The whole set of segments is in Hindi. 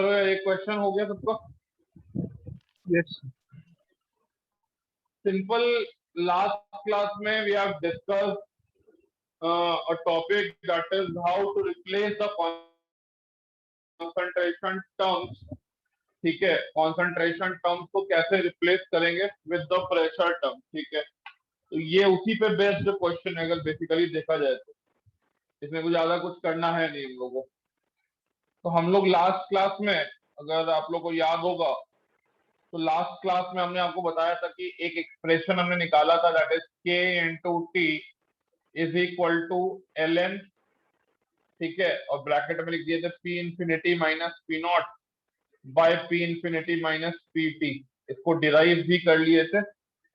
चलो ये क्वेश्चन हो गया सबका। Yes simple. लास्ट क्लास में we have discuss a topic that is how to replace the concentration terms। ठीक है, concentration terms को कैसे रिप्लेस करेंगे विद द प्रेशर टर्म। ठीक है, तो ये उसी पे बेस्ड क्वेश्चन है अगर बेसिकली देखा जाए तो। इसमें कुछ ज्यादा कुछ करना है नहीं हम लोगों को। तो हम लोग लास्ट क्लास में, अगर आप लोग को याद होगा, तो लास्ट क्लास में हमने आपको बताया था कि एक एक्सप्रेशन हमने निकाला था, that is k into T is equal to l n. ठीक है, और ब्रैकेट में लिख दिए थे p infinity minus P naught by P infinity minus P t. इसको डिराइव भी कर लिए थे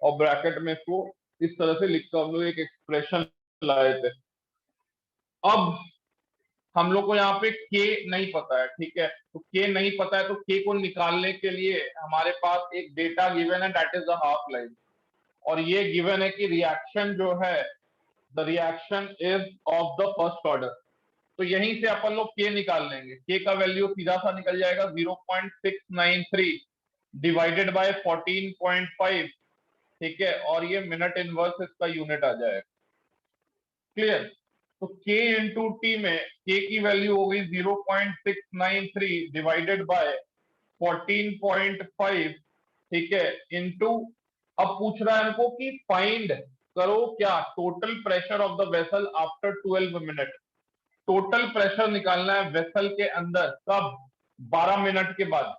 और ब्रैकेट में इसको इस तरह से लिखकर हम लोग एक एक्सप्रेशन लाए थे। अब हम लोग को यहाँ पे k नहीं पता है। ठीक है, तो k नहीं पता है, तो k को निकालने के लिए हमारे पास एक डेटा गिवन है, that is the half line. और ये गिवन है कि रिएक्शन जो है, the reaction is of the first order. तो यहीं से अपन लोग k निकाल लेंगे। k का वैल्यू सीधा सा निकल जाएगा 0.693 डिवाइडेड बाय 14.5। ठीक है, और ये मिनट इनवर्स इसका यूनिट आ जाएगा। क्लियर? तो k इंटू टी में k की वैल्यू हो गई 0.693 डिवाइडेड बाय 14.5। ठीक है, इंटू, अब पूछ रहा है हमको कि फाइंड करो क्या, total pressure of the vessel after 12 minute. Total pressure निकालना है वेसल के अंदर, कब? 12 मिनट के बाद।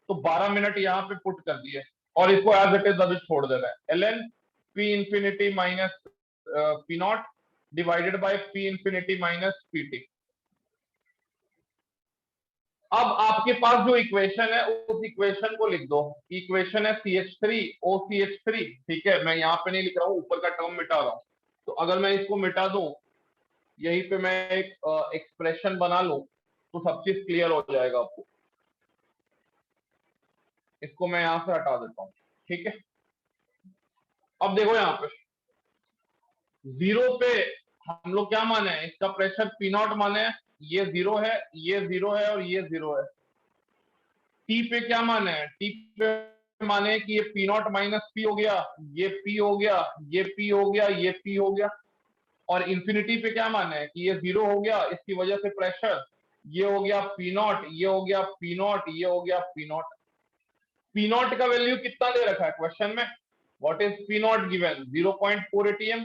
तो 12 मिनट यहाँ पे पुट कर दिए और इसको एज इट इज अभी छोड़ देना है। L N P infinity minus P naught divided by P infinity minus P T. अब आपके पास जो इक्वेशन है उस इक्वेशन को लिख दो। इक्वेशन है CH3OCH3। ठीक है, मैं यहाँ पे नहीं लिख रहा हूँ, ऊपर का टर्म मिटा रहा हूँ। तो अगर मैं इसको मिटा दूं, यहीं पे मैं एक एक्सप्रेशन बना लूं, तो सब चीज क्लियर हो जाएगा आपको। इसको मैं यहां से हटा देता हूं। ठीक है, अब देखो यहाँ पे जीरो पे हम लोग क्या माने हैं, इसका प्रेशर पी नॉट माने हैं। ये जीरो है, ये जीरो है और ये जीरो है। टी पे क्या माने हैं, टी पे माने कि ये पी नॉट माइनस पी हो गया, ये पी हो गया, ये पी हो गया, ये पी हो गया। और इंफिनिटी पे क्या माने हैं कि ये जीरो हो गया, इसकी वजह से प्रेशर ये हो गया पी नॉट, ये हो गया पी नॉट, ये हो गया पी नॉट। पी नॉट का वैल्यू कितना दे रखा है क्वेश्चन में? What is P not given? 0.4 atm।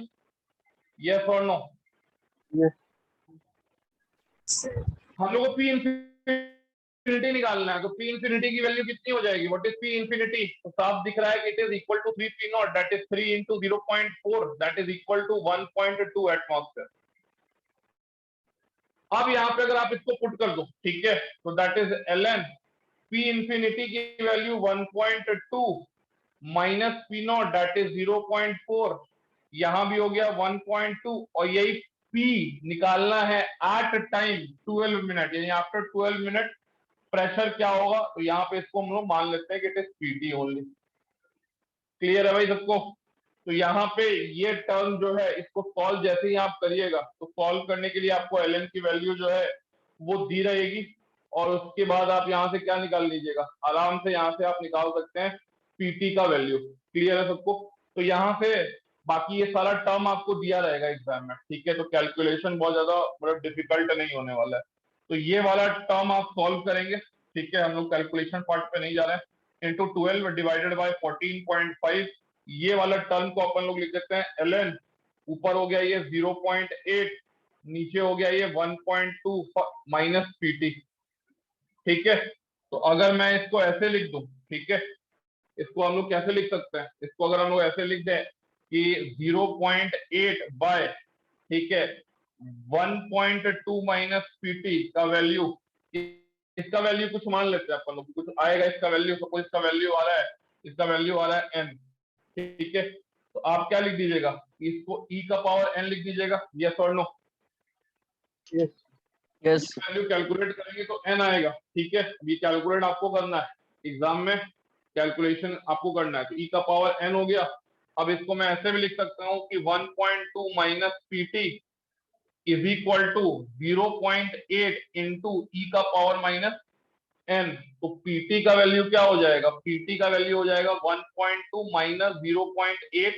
Yes और नो? हम लोग को पी इंफिनिटी निकालना है, तो पी इंफिनिटी की वैल्यू कितनी हो जाएगी? What is P infinity? तो साफ दिख रहा है कि it is equal to 3 P naught, that is 3 into 0.4, that is equal to 1.2 atmosphere. अब यहाँ पे अगर आप इसको पुट कर दो, ठीक है, तो that is L N P infinity की value 1.2 minus P naught that is 0.4, यहां भी हो गया 1.2, और यही पी निकालना है एट टाइम 12 मिनट, यानी आफ्टर 12 मिनट प्रेशर क्या होगा। तो यहाँ पे इसको हम लोग मान लेते हैं कि it is PT only. Clear है भाई सबको? तो यहाँ पे ये टर्म जो है, इसको सॉल्व जैसे ही आप करिएगा, तो सॉल्व करने के लिए आपको एल एन की वैल्यू जो है वो दी रहेगी, और उसके बाद आप यहाँ से क्या निकाल लीजिएगा, आराम से यहाँ से आप निकाल सकते हैं पीटी का वैल्यू। क्लियर है सबको? तो यहाँ से बाकी ये सारा टर्म आपको दिया रहेगा एग्जाम में। ठीक है, तो कैलकुलेशन बहुत ज्यादा मतलब डिफिकल्ट नहीं होने वाला है। तो ये वाला टर्म आप सॉल्व करेंगे। ठीक है, हम लोग कैलकुलेशन पार्ट पे नहीं जा रहे हैं। इंटू 12 डिवाइडेड बाई 14.5, ये वाला टर्म को अपन लोग लिख देते हैं एल एन। ऊपर हो गया ये 0.8, नीचे हो गया ये 1.2 माइनस पीटी। ठीक है, तो अगर मैं इसको ऐसे लिख दूं, ठीक है, इसको हम लोग कैसे लिख सकते हैं? इसको अगर हम लोग ऐसे लिख दें कि 0.8 बाय, ठीक है, 1.2 माइनस पीटी का वैल्यू, इसका वैल्यू कुछ मान लेते हैं अपन लोग, कुछ आएगा इसका वैल्यू। सपोज इसका वैल्यू आ रहा है, इसका वैल्यू आ रहा है एन। ठीक है, तो आप क्या लिख दीजिएगा, इसको ई का पावर एन लिख दीजिएगा। यस और no? Yes yes value calculate करेंगे तो एन आएगा। ठीक है, ये कैलकुलेट आपको करना है एग्जाम में, कैलकुलेशन आपको करना है। तो ई का पावर एन हो गया। अब इसको मैं ऐसे भी लिख सकता हूँ कि 1.2 minus PT is equal to 0.8 into E का पावर माइनस एन, तो पीटी का वैल्यू क्या हो जाएगा, पीटी का वैल्यू हो जाएगा 1.2 माइनस 0.8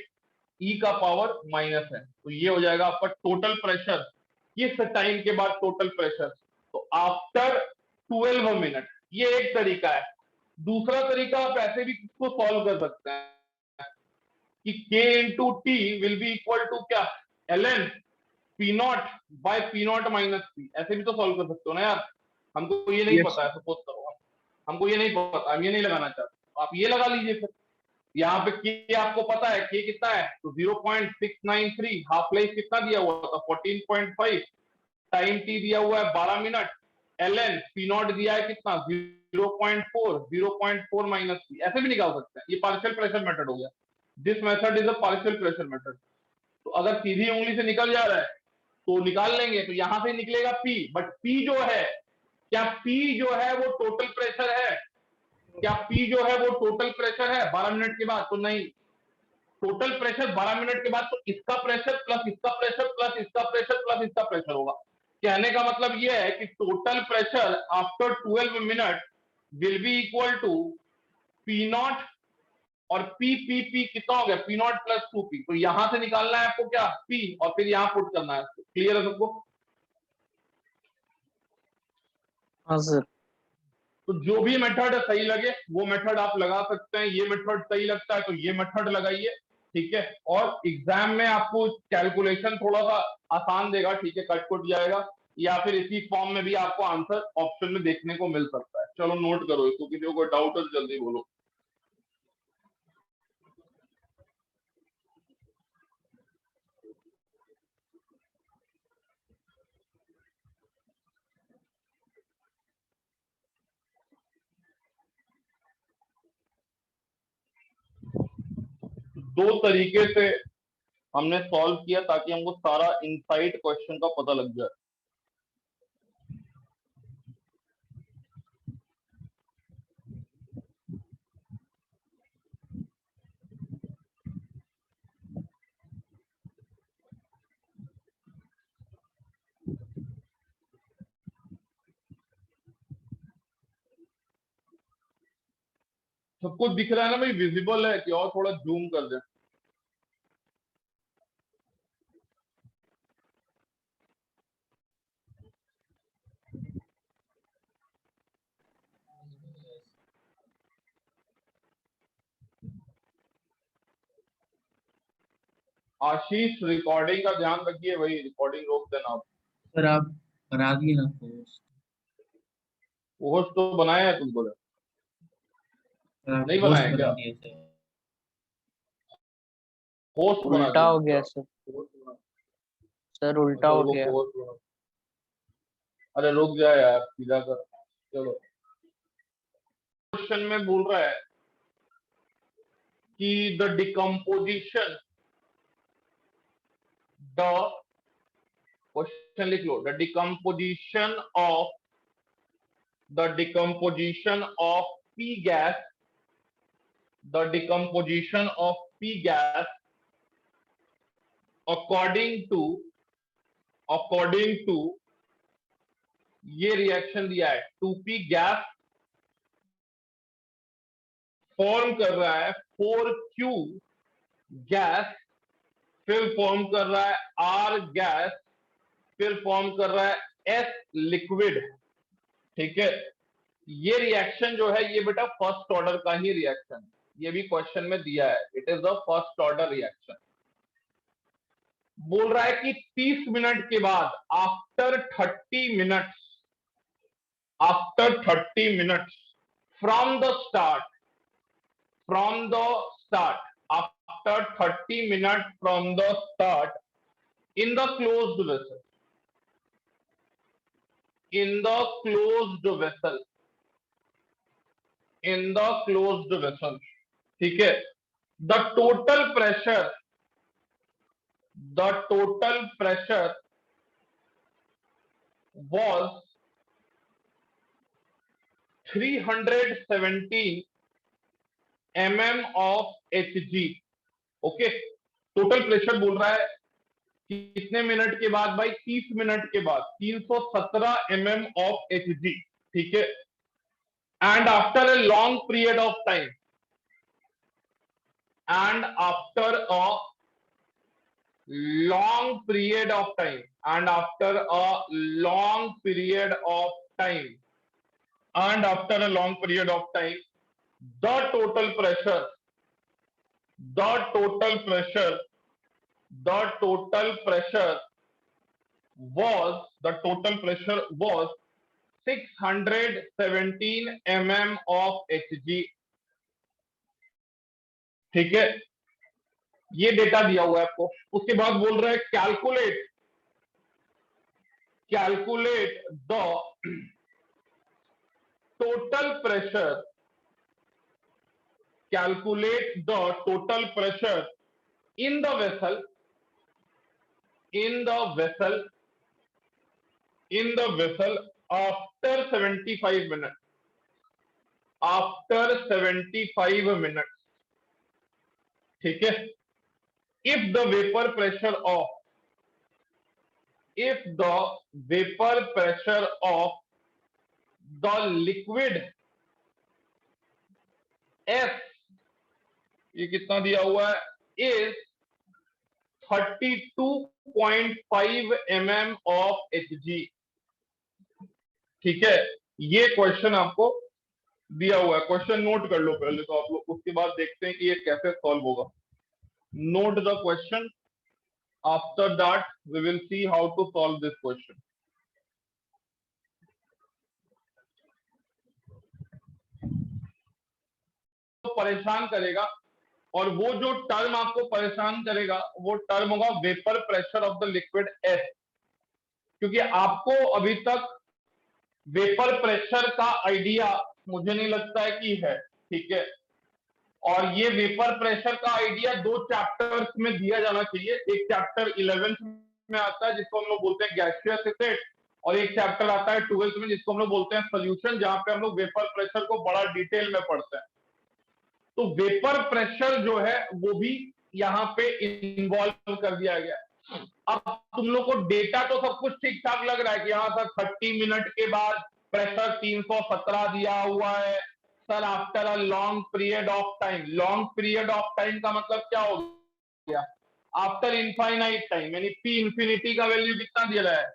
ई का पावर माइनस है, तो ये हो जाएगा आपका टोटल प्रेशर किस टाइम के बाद टोटल प्रेशर, तो आफ्टर 12 मिनट। ये एक तरीका है। दूसरा तरीका आप ऐसे भी इसको सॉल्व कर सकते हैं कि K into T will be equal to क्या, ln P naught by P naught minus P, ऐसे भी तो सॉल्व कर सकते हो ना यार। हमको ये नहीं Yes. पता है, सपोज करो हमको ये नहीं पता, हम ये नहीं लगाना चाहते, तो आप ये लगा लीजिए फिर। यहाँ पे के आपको पता है, के कितना है, तो 0.693, हाफ लाइफ कितना दिया हुआ था 14.5, टाइम टी दिया हुआ है 12 मिनट, ln पी नॉट दिया है कितना 0.4 माइनस पी, ऐसे भी निकाल सकते हैं। ये पार्शियल प्रेशर मेथड हो गया। This method is a partial pressure method. तो अगर सीधी उंगली से निकल जा रहा है तो निकाल लेंगे, तो यहां से निकलेगा पी, बट पी जो है, क्या पी जो है वो टोटल प्रेशर है, क्या पी जो है वो टोटल प्रेशर है 12 मिनट के बाद, तो नहीं। टोटल प्रेशर 12 मिनट के बाद तो इसका प्रेशर प्लस इसका प्रेशर प्लस इसका प्रेशर प्लस इसका प्रेशर होगा। कहने का मतलब यह है कि total pressure after 12 minute will be equal to P naught, और पी पी पी कितना हो गया, पी नॉट प्लस 2 पी, तो यहां से निकालना है आपको क्या, पी, और फिर यहां पुट करना है। क्लियर है सबको? हाँ सर। तो जो भी मेथड सही लगे वो मेथड आप लगा सकते हैं। ये मेथड सही लगता है तो ये मेथड लगाइए, ठीक है। और एग्जाम में आपको कैलकुलेशन थोड़ा सा आसान देगा, ठीक है, कट कुट जाएगा, या फिर इसी फॉर्म में भी आपको आंसर ऑप्शन में देखने को मिल सकता है। चलो नोट करो इसको, किसी को कोई डाउट है तो जल्दी बोलो। दो तरीके से हमने सॉल्व किया ताकि हमको सारा इनसाइड क्वेश्चन का पता लग जाए। सबको दिख रहा है ना भाई, विजिबल है कि और थोड़ा जूम कर दे। आशीष रिकॉर्डिंग का ध्यान रखिए भाई, रिकॉर्डिंग रोक देना आप। सर आप बना दिए ना पोस्ट? पोस्ट तो बनाया है तुमको, नहीं पोस्ट बनाया बना क्या, दिए सर। पोस्ट बना उल्टा दिया हो गया क्या? सर। सर उल्टा अच्छा हो रुको, गया। पोस्ट बना, अरे रुक जा यार, सीधा कर। चलो, क्वेश्चन में बोल रहा है कि द डिकम्पोजिशन, द, क्वेश्चन लिख लो, the decomposition of P gas, the decomposition of P gas according to ये रिएक्शन दिया है, 2p गैस फॉर्म कर रहा है 4q गैस, फिर फॉर्म कर रहा है r गैस, फिर फॉर्म कर रहा है s लिक्विड, ठीक है। ये रिएक्शन जो है ये बेटा फर्स्ट ऑर्डर का ही रिएक्शन, ये भी क्वेश्चन में दिया है, it is the first order reaction. बोल रहा है कि 30 मिनट के बाद, after 30 minutes, from the start, after 30 minutes from the start, in the closed vessel, ठीक है, the total pressure was 317 mm of Hg, okay. Total pressure बोल रहा है कितने मिनट के बाद भाई, 30 मिनट के बाद 317 mm ऑफ Hg, ठीक है। and after a long period of time, and after a long period of time, and after a long period of time, and after a long period of time, the total pressure, the total pressure, the total pressure was 617 mm of Hg. ठीक है, ये डेटा दिया हुआ है आपको। उसके बाद बोल रहा है calculate the total pressure, calculate the total pressure in the vessel after 75 minutes, after 75 minutes, ठीक है। if the vapor pressure of the liquid S, ये कितना दिया हुआ है, is 32.5 mm of Hg, ठीक है। ये क्वेश्चन आपको दिया हुआ है, क्वेश्चन नोट कर लो पहले तो आप लोग, उसके बाद देखते हैं कि ये कैसे सॉल्व होगा। Note the question, after that we will see how to solve this question. तो परेशान करेगा, और वो जो टर्म आपको परेशान करेगा वो टर्म होगा vapour pressure of the liquid S, क्योंकि आपको अभी तक वेपर प्रेशर का आइडिया मुझे नहीं लगता है कि है, ठीक है। और ये वेपर प्रेशर का आइडिया दो चैप्टर्स में दिया जाना चाहिए। एक चैप्टर 11th में आता है जिसको हम लोग बोलते हैं गैसियस स्टेट, और एक चैप्टर आता है 12th में जिसको हम लोग बोलते हैं सोल्यूशन, जहां पे हम लोग वेपर प्रेशर को बड़ा डिटेल में पढ़ते हैं। तो वेपर प्रेशर जो है वो भी यहाँ पे इन्वॉल्व कर दिया गया। अब तुम लोग को डेटा तो सब कुछ ठीक ठाक लग रहा है कि यहाँ सर 30 मिनट के बाद प्रेशर 317 दिया हुआ है sir, after a long period of time. Long period of time का मतलब क्या हो गया, आफ्टर इनफाइनाइट टाइम, यानी पी इंफिनिटी का वैल्यू कितना दिया है,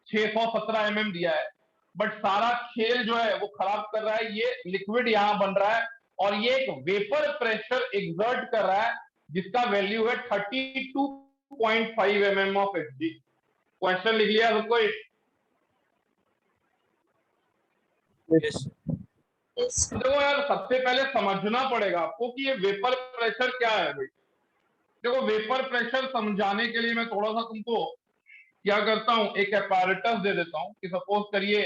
617 mm दिया है। बट सारा खेल जो है वो खराब कर रहा है, ये लिक्विड यहाँ बन रहा है और ये एक वेपर प्रेशर एग्जर्ट कर रहा है जिसका वैल्यू है 32.5 mm ऑफ Hg। क्वेश्चन लिख लिया सबको? देखो यार, सबसे पहले समझना पड़ेगा आपको कि ये वेपर प्रेशर क्या है भाई। देखो, वेपर प्रेशर समझाने के लिए मैं थोड़ा सा तुमको क्या करता हूं, एक apparatus दे देता हूं कि सपोज करिए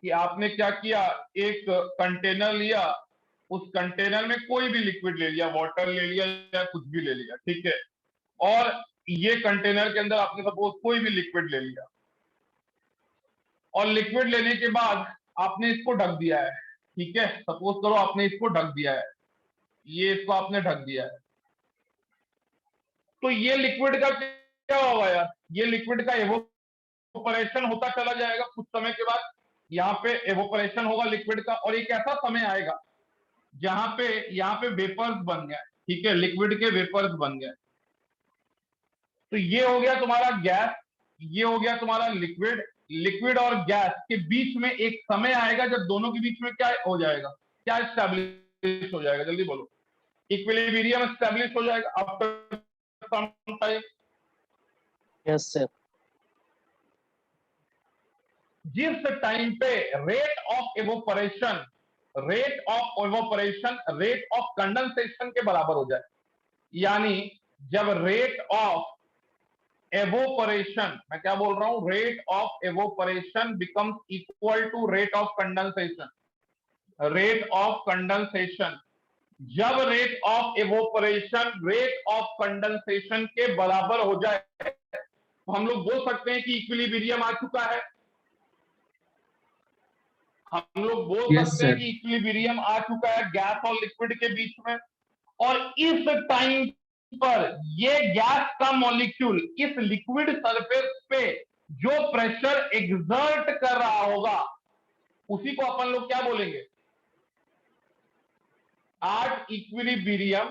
कि आपने क्या किया, एक कंटेनर लिया, उस कंटेनर में कोई भी लिक्विड ले लिया, वाटर ले लिया या कुछ भी ले लिया, ठीक है। और ये कंटेनर के अंदर आपने सपोज कोई भी लिक्विड ले लिया, और लिक्विड लेने के बाद आपने इसको ढक दिया है, ठीक है। सपोज करो आपने इसको ढक दिया है, ये इसको आपने ढक दिया है, तो ये लिक्विड का क्या होगा यार, ये लिक्विड का एवोपरेशन होता चला जाएगा। कुछ समय के बाद यहाँ पे एवोपरेशन होगा लिक्विड का, और एक ऐसा समय आएगा जहां पे यहाँ पे वेपर्स बन गए, ठीक है, लिक्विड के वेपर्स बन गए। तो ये हो गया तुम्हारा गैस, ये हो गया तुम्हारा लिक्विड। लिक्विड और गैस के बीच में एक समय आएगा जब दोनों के बीच में क्या हो जाएगा, क्या एस्टैब्लिश हो जाएगा, जल्दी बोलो। इक्विलिब्रियम एस्टैब्लिश हो जाएगा after some time. Yes sir. जिस टाइम पे rate of evaporation, rate of condensation के बराबर हो जाए, यानी जब रेट ऑफ एवोपरेशन, मैं क्या बोल रहा हूं, rate of evaporation becomes equal to rate of condensation, rate of condensation, जब rate of evaporation rate of condensation के बराबर हो जाए तो हम लोग बोल सकते हैं कि इक्विलिब्रियम आ चुका है। हम लोग बोल सकते हैं कि इक्विलिब्रियम आ चुका है गैस और लिक्विड के बीच में। और इस टाइम पर ये गैस का मॉलिक्यूल इस लिक्विड सरफेस पे जो प्रेशर एग्जर्ट कर रहा होगा उसी को अपन लोग क्या बोलेंगे, at equilibrium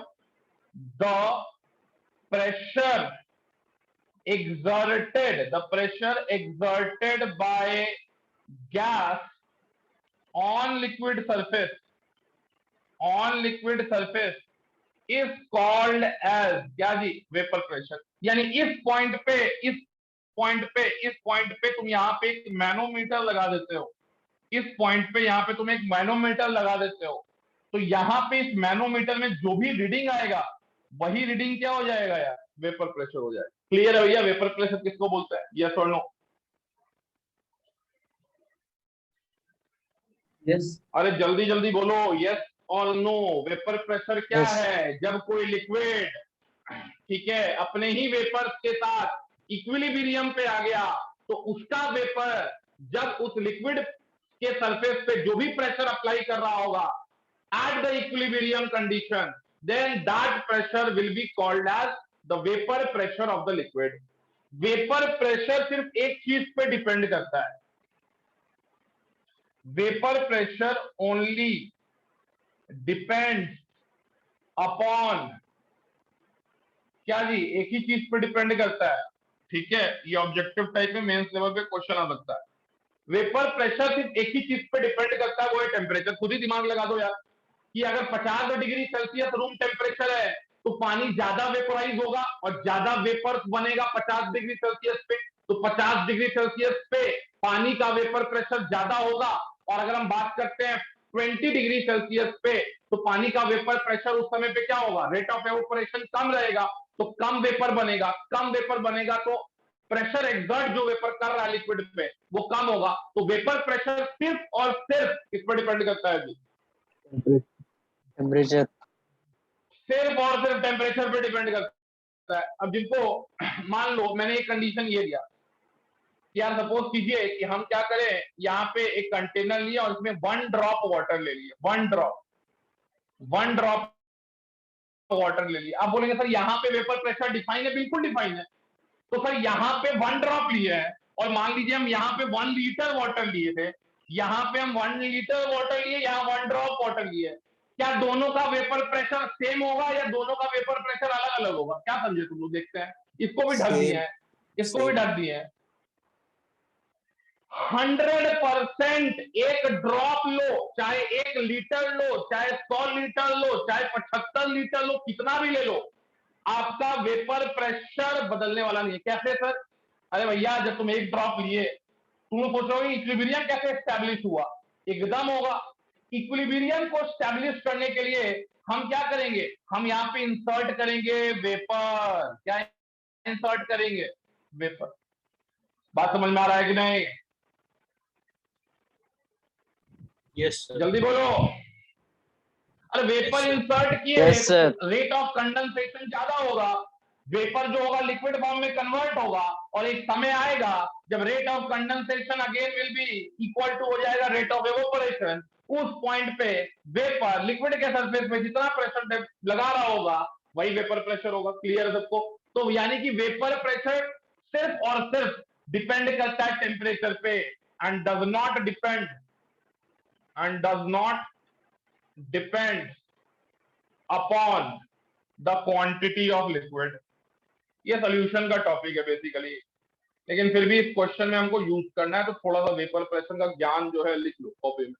the pressure exerted by gas on liquid surface is called as क्या जी, वेपर प्रेशर। यानी इस पॉइंट पे तुम यहाँ पे एक मैनोमीटर लगा देते हो, इस पॉइंट पे यहाँ पे तुम एक मैनोमीटर लगा देते हो, तो यहाँ पे इस मैनोमीटर में जो भी रीडिंग आएगा वही रीडिंग क्या हो जाएगा यार, वेपर प्रेशर हो जाएगा। क्लियर है भैया, वेपर प्रेशर किसको बोलते हैं, यस और नो? यस। अरे जल्दी जल्दी बोलो, यस और नो। वेपर प्रेशर क्या Yes. है? जब कोई लिक्विड, ठीक है, अपने ही वेपर के साथ इक्विलिब्रियम पे आ गया, तो उसका वेपर जब उस लिक्विड के सरफेस पे जो भी प्रेशर अप्लाई कर रहा होगा at the equilibrium condition, then that pressure will be called as the vapour pressure of the liquid. Vapour pressure सिर्फ एक चीज पे डिपेंड करता है, vapour pressure only depends upon क्या जी, एक ही चीज पे डिपेंड करता है, ठीक है। ये ऑब्जेक्टिव टाइप में मेंस लेवल पे क्वेश्चन आ सकता है। वेपर प्रेशर सिर्फ एक ही चीज पे डिपेंड करता है, वो है टेम्परेचर। खुद ही दिमाग लगा दो यार कि अगर 50 डिग्री सेल्सियस रूम टेम्परेचर है तो पानी ज्यादा वेपोराइज होगा और ज्यादा वेपर बनेगा 50 डिग्री सेल्सियस पे, तो 50 डिग्री सेल्सियस पे पानी का वेपर प्रेशर ज्यादा होगा। और अगर हम बात करते हैं 20 डिग्री सेल्सियस पे, तो पानी का वेपर प्रेशर उस समय पे क्या होगा, रेट ऑफ एवोपरेशन कम रहेगा, तो कम वेपर बनेगा। कम वेपर बनेगा तो प्रेशर एक्सर्ट जो वेपर कर रहा है लिक्विड पे वो कम होगा। तो वेपर प्रेशर सिर्फ और सिर्फ किस पर डिपेंड करता है जी, Temperature. सिर्फ और सिर्फ टेम्परेचर पे डिपेंड करता है। अब जिनको मान लो मैंने एक कंडीशन ये दिया कि यार सपोज कीजिए कि हम क्या करें, यहाँ पे एक कंटेनर लिया और इसमें 1 ड्रॉप वाटर ले लिया, 1 ड्रॉप वाटर ले लिया। आप बोलेंगे सर यहाँ पे वेपर प्रेशर डिफाइन है, बिल्कुल डिफाइन है। तो सर यहाँ पे 1 ड्रॉप लिए है और मान लीजिए हम यहाँ पे 1 लीटर वाटर लिए थे, यहाँ पे हम 1 लीटर वाटर लिए, यहाँ 1 ड्रॉप वाटर लिए, क्या दोनों का वेपर प्रेशर सेम होगा या दोनों का वेपर प्रेशर अलग अलग होगा? क्या समझे तुम लोग? देखते हैं, इसको भी ढक दिए हैं, इसको भी ढक दिए हैं। 100% एक ड्रॉप लो, चाहे 1 लीटर लो, चाहे 100 लीटर लो, चाहे 75 लीटर लो, कितना भी ले लो, आपका वेपर प्रेशर बदलने वाला नहीं है। कैसे सर? अरे भैया जब तुम 1 ड्रॉप लिए, तुम लोग सोच रहे हो इक्विलिब्रियम कैसे एस्टैब्लिश हुआ? एकदम होगा। इक्विलिब्रियम को एस्टैब्लिश करने के लिए हम क्या करेंगे, हम यहाँ पे इंसर्ट करेंगे वेपर। क्या इंसर्ट करेंगे? वेपर। बात समझ में आ रहा है कि नहीं? Yes sir. जल्दी बोलो। अरे वेपर इंसर्ट किए Yes, sir. Rate of condensation ज्यादा होगा, वेपर जो होगा लिक्विड फॉर्म में कन्वर्ट होगा, और एक समय आएगा जब rate of condensation again will be equal to हो जाएगा रेट ऑफ एवोपरेशन। उस पॉइंट पे वेपर लिक्विड के सरफेस पे जितना प्रेशर लगा रहा होगा वही वेपर प्रेशर होगा। क्लियर है सबको? तो यानी कि वेपर प्रेशर सिर्फ और सिर्फ डिपेंड करता है टेम्परेचर पे, and does not depend upon the quantity of liquid. ये सॉल्यूशन का टॉपिक है बेसिकली, लेकिन फिर भी इस क्वेश्चन में हमको यूज करना है, तो थोड़ा सा वेपर प्रेशर का ज्ञान जो है लिख लो कॉपी में।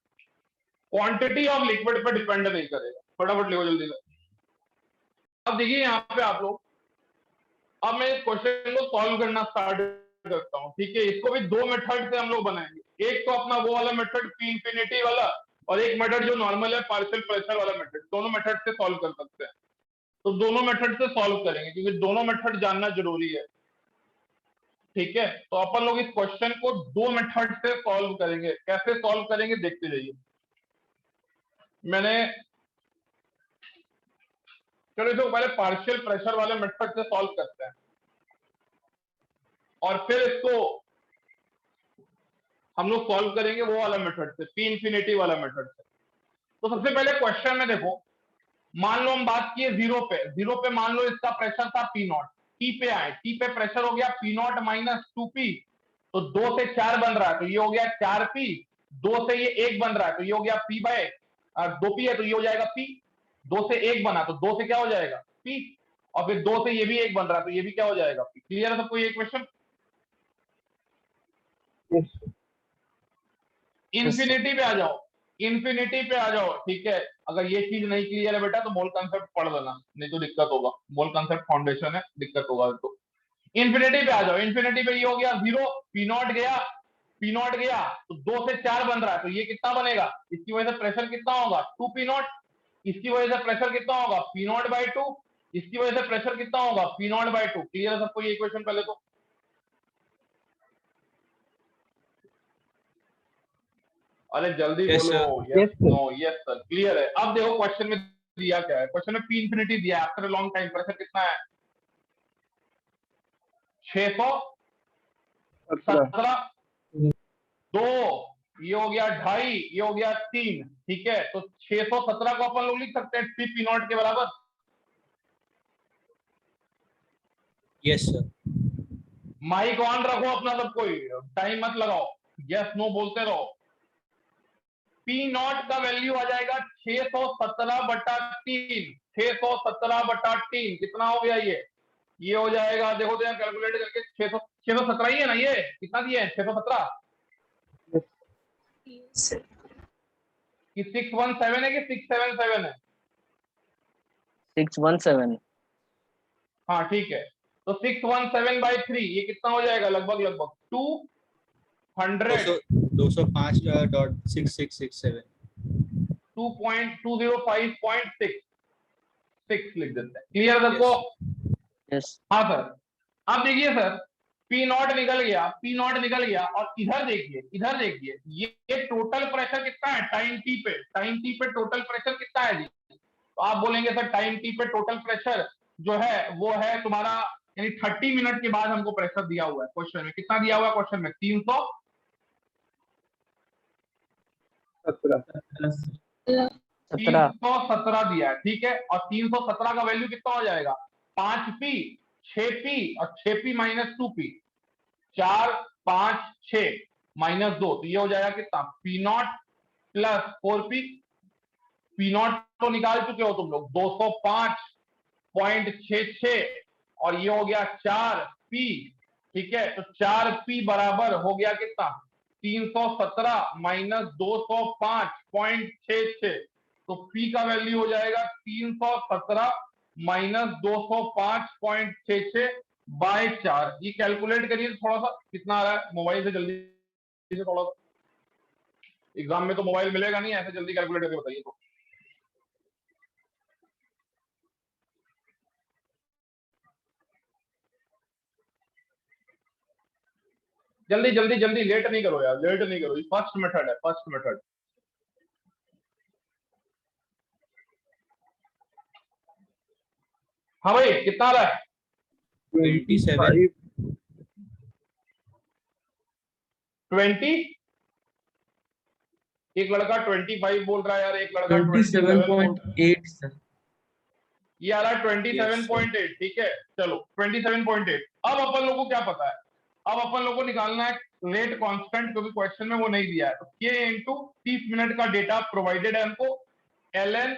क्वांटिटी ऑफ लिक्विड पे डिपेंड नहीं करेगा, फटाफट लिखो जल्दी से। अब देखिए यहाँ पे आप लोग, अब मैं इस क्वेश्चन को सॉल्व करना स्टार्ट करता हूँ, ठीक है। इसको भी 2 मेथड से हम लोग बनाएंगे। एक तो अपना वो वाला मेथड पी इंफिनिटी वाला, और एक मेथड जो नॉर्मल है पार्शियल प्रेशर वाला मेथड। दोनों मेथड से सॉल्व कर सकते हैं, तो दोनों मेथड से सॉल्व करेंगे क्योंकि दोनों मेथड जानना जरूरी है, ठीक है। तो अपन लोग इस क्वेश्चन को 2 मेथड से सॉल्व करेंगे। कैसे सॉल्व करेंगे देखते जाइए। मैंने चलो इसको पहले पार्शियल प्रेशर वाले मेथड से सॉल्व करते हैं और फिर इसको हम लोग सॉल्व करेंगे वो वाला मेथड से, पी इंफिनिटी वाला मेथड से। तो सबसे पहले क्वेश्चन में देखो, मान लो हम बात किए 0 पे मान लो इसका प्रेशर था P नॉट। टी पे आए, टी पे प्रेशर हो गया P नॉट माइनस 2P, तो 2 से 4 बन रहा है तो ये हो गया 4P, 2 से ये 1 बन रहा है तो ये हो गया P बाय 2P है तो ये हो जाएगा P। 2 से 1 बना तो 2 से क्या हो जाएगा P, और फिर 2 से ये भी 1 बन रहा है तो ये भी क्या हो जाएगा P। क्लियर है सबको ये क्वेश्चन? इन्फिनिटी पे आ जाओ, इन्फिनिटी पे आ जाओ, ठीक है। अगर ये चीज नहीं क्लियर है बेटा तो मोल कंसेप्ट पढ़ लेना, नहीं तो दिक्कत होगा। मोल कंसेप्ट फाउंडेशन है, दिक्कत होगा। तो इन्फिनिटी पे आ जाओ, इन्फिनिटी पे ये हो गया 0, पी नॉट गया, पी नॉट गया तो 2 से 4 बन रहा है तो ये कितना बनेगा, इसकी वजह से प्रेशर कितना होगा 2 पी नॉट, इसकी वजह से प्रेशर कितना होगा पी नॉट बाई 2, इसकी वजह से प्रेशर कितना होगा पी नॉट बाई 2। क्लियर है सबको ये इक्वेशन? पहले तो अरे जल्दी Yes, बोलो, sir. Yes no yes sir, clear है। अब देखो क्वेश्चन में दिया क्या है, क्वेश्चन में पी इंफिनिटी दिया है, after a long time pressure कितना है 617, 2 ये हो गया 2.5, ये हो गया 3, ठीक है। तो 617 को अपन लोग लिख सकते हैं 3 पी नॉट के बराबर। Yes, sir. माइक ऑन रखो अपना सब कोई, टाइम मत लगाओ, यस नो बोलते रहो। पी नॉट का वैल्यू आ जाएगा 617/3, 617/3 कितना हो गया ये हो जाएगा, देखो तो यहाँ कैलकुलेट करके 617 ही है ना, ये कितना दिया है 617 कि 617 है कि 677 है? 617. हाँ ठीक है, तो 617/3 ये कितना हो जाएगा, लगभग लगभग 200 205.6667. 2.2056 लिख देते हैं। क्लियर सबको? Yes. हाँ सर। अब देखिए सर, पी नॉट निकल गया, पी नॉट निकल गया, और इधर देखिए, इधर देखिए, ये टोटल प्रेशर कितना है टाइम टी पे, टाइम टी पे टोटल प्रेशर कितना है जी? तो आप बोलेंगे सर टाइम टी पे टोटल प्रेशर जो है वो है तुम्हारा, यानी 30 मिनट के बाद हमको प्रेशर दिया हुआ है क्वेश्चन में। कितना दिया हुआ है क्वेश्चन में? 317 दिया है, ठीक है। और 317 का वैल्यू कितना हो जाएगा 5p, 6p और 6p माइनस 2p, 4 5 6 माइनस 2, तो ये हो जाएगा कितना P not plus 4p। P naught तो निकाल चुके हो तुम लोग 205.66, और ये हो गया 4p, ठीक है। तो 4p बराबर हो गया कितना 317 माइनस 205.66, तो p का वैल्यू हो जाएगा 317 माइनस 205.66 बाय 4। ये कैलकुलेट करिए थोड़ा सा कितना आ रहा है मोबाइल से, जल्दी से थोड़ा सा, एग्जाम में तो मोबाइल मिलेगा नहीं, ऐसे जल्दी कैलकुलेट करके बताइए तो। जल्दी जल्दी जल्दी, लेट नहीं करो यार, लेट नहीं करो, फर्स्ट मेथड है, फर्स्ट मेथड। हाँ भाई कितना आ रहा है 27. 20, एक लड़का 25 बोल रहा है यार, एक लड़का 27 बोल, 27.8 सर। ये आ रहा है 27.8, ठीक है। चलो 27.8। अब अपन लोगों को क्या पता है, अब अपन लोगों को निकालना है रेट कांस्टेंट, क्योंकि क्वेश्चन में वो नहीं दिया है। तो k इंटू 30 मिनट का डेटा प्रोवाइडेड है हमको, ln,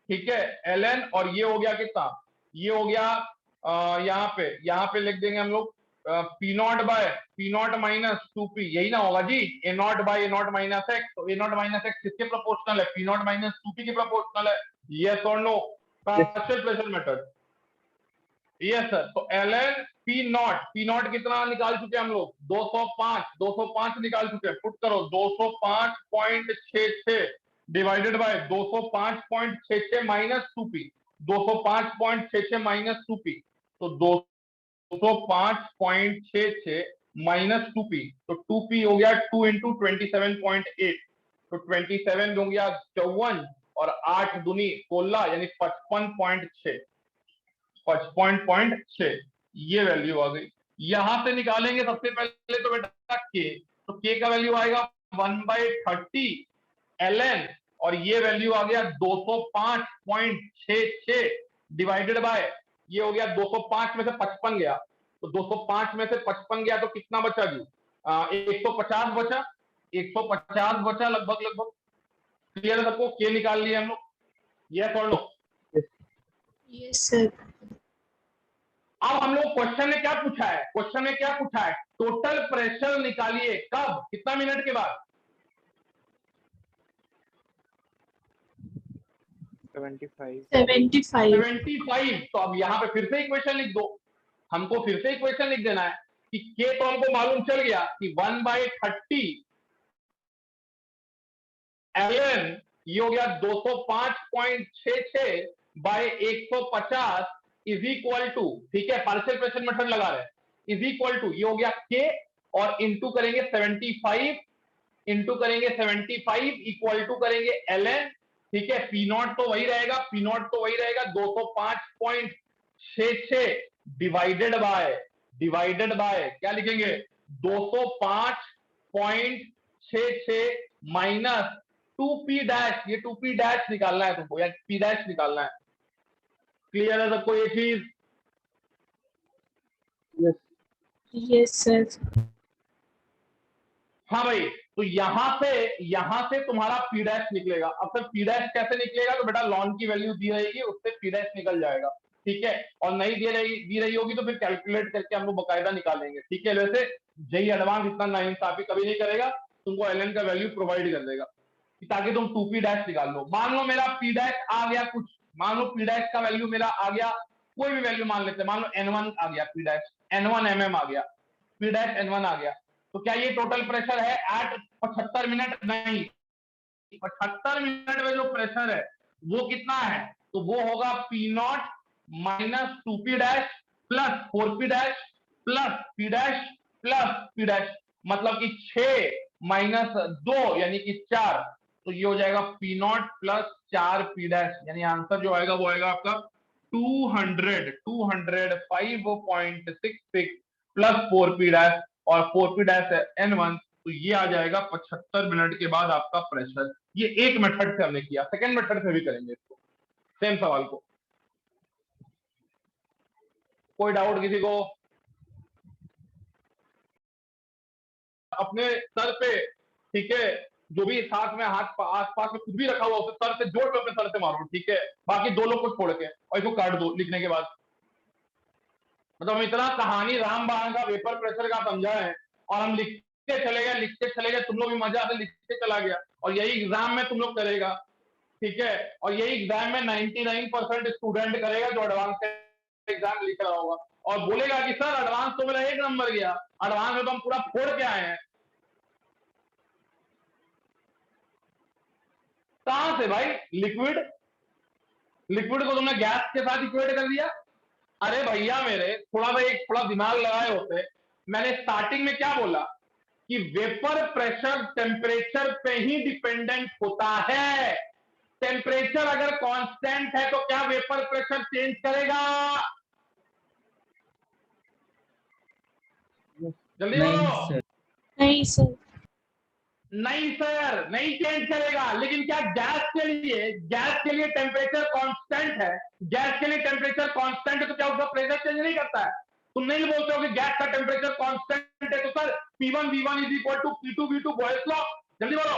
ठीक है, ln, और ये हो गया कितना, ये हो गया यहाँ पे लिख देंगे हम लोग P naught by P naught minus 2p, यही ना होगा जी, A naught by A naught minus X. तो ए नॉट माइनस एक्स किसके प्रोपोर्शनल है, पी नॉट माइनस 2p के प्रोपोर्शनल है, यस और no? Partial pressure method, yes sir. तो ln पी नॉट कितना निकाल चुके हम लोग 205 निकाल चुके हैं, पुट करो 205.66 divided by 205.66 minus 2p, 205.66 minus 2p, तो 205.66 माइनस 2p, तो 2p हो गया 2 इंटू 27.8, तो 27 हो गया 54, और 8 दूनी 16 यानी 55.6, 55.6 ये वैल्यू आ गई। यहां से निकालेंगे सबसे पहले तो बेटा के, तो के का वैल्यू आएगा 1/30 ln, और ये वैल्यू आ गया 205.66 डिवाइडेड बाय, ये हो गया 205 में से 55 गया, तो 205 में से 55 गया तो कितना बचा जी 150 बचा, 150 बचा लगभग लगभग। क्लियर है सबको? के निकाल लिए हम लोग, यस और नो? Yes, sir. अब हम लोग क्वेश्चन में क्या पूछा है, क्वेश्चन में क्या पूछा है, टोटल प्रेशर निकालिए कब, कितना मिनट के बाद, 75 75. 75। तो अब यहां पे फिर से इक्वेशन लिख दो, हमको फिर से इक्वेशन लिख देना है कि के तो हमको मालूम चल गया कि 1/30 ln ये हो गया 205.66 बाय 150 इज इक्वल टू, ठीक है, पार्शियल फ्रैक्शन मेथड लगा रहे हैं, इज इक्वल टू ये हो गया के और इंटू करेंगे 75, इंटू करेंगे 75 इक्वल टू करेंगे ln, ठीक है, पी नॉट तो वही रहेगा, पी नॉट तो वही रहेगा 205.66 डिवाइडेड बाय क्या लिखेंगे 205.66 माइनस 2p डैश, ये 2p डैश निकालना है तुमको, या p डैश निकालना है। क्लियर है सबको ये चीज? Yes, sir. हाँ भाई, तो यहां से तुम्हारा पी डैश निकलेगा। अब सर पी डैश कैसे निकलेगा, तो बेटा लॉन की वैल्यू दी रहेगी, उससे पी डैश निकल जाएगा, ठीक है, और नहीं दी रही होगी तो फिर कैलकुलेट करके हम लोग बकायदा निकालेंगे, ठीक है। वैसे जेई एडवांस इतना नाइंसाफी कभी नहीं करेगा, तुमको एलएन का वैल्यू प्रोवाइड कर देगा ताकि तुम 2p डैश निकाल लो। मान लो मेरा पी डैश आ गया कुछ, मान लो पी डैश का वैल्यू मेरा आ गया, कोई भी वैल्यू मान लेते हैं, मान लो n1 आ गया, पी डैश n1 mm आ गया, पी डैश n1 आ गया, तो क्या ये टोटल प्रेशर है एट 75 मिनट? नहीं, 75 मिनट में जो प्रेशर है वो कितना है, तो वो होगा P naught minus 2p dash plus 4p dash plus p dash plus p dash, मतलब कि 6 माइनस 2 यानी कि 4, तो ये हो जाएगा P not plus 4p dash, यानी आंसर जो आएगा वो आएगा आपका 205.66 प्लस 4p डैश, और 4p डैश है n1, तो ये आ जाएगा 75 मिनट के बाद आपका प्रेशर। ये एक मेथड से हमने किया, सेकंड मेथड से भी करेंगे इसको, सेम सवाल को। कोई डाउट किसी को? अपने सर पे, ठीक है, जो भी साथ में हाथ आसपास में कुछ भी रखा हुआ उसे सर से जोड़ के अपने सर से मारो, ठीक है, बाकी दो लोग को छोड़ के, और इसको काट दो लिखने के बाद। मतलब हम इतना कहानी रामबाण का वेपर प्रेशर का समझा है, और हम लिखते चले गए, तुम लोग भी मजा से लिखते चला गया, और यही एग्जाम में तुम लोग करेगा, ठीक है, और यही एग्जाम में 99% स्टूडेंट करेगा जो एडवांस एग्जाम लिख रहा होगा, और बोलेगा कि सर एडवांस तो मेरा 1 नंबर गया, एडवांस में तो हम पूरा फोड़ के आए हैं। कहां से भाई? लिक्विड को तुमने गैस के साथ इक्वेट कर दिया। अरे भैया मेरे, थोड़ा दिमाग लगाए होते। मैंने स्टार्टिंग में क्या बोला कि वेपर प्रेशर टेम्परेचर पे ही डिपेंडेंट होता है। टेम्परेचर अगर कांस्टेंट है तो क्या वेपर प्रेशर चेंज करेगा? जल्दी बोलो। नहीं, sir. नहीं सर, नहीं चेंज करेगा, लेकिन क्या गैस के लिए टेम्परेचर कांस्टेंट है, गैस के लिए टेम्परेचर कांस्टेंट है तो क्या उसका प्रेशर चेंज नहीं करता है? तुम नहीं बोलते हो कि गैस का टेम्परेचर कांस्टेंट है तो sir P1 V1 is equal to P2 V2 Boyle's law. जल्दी बोलो।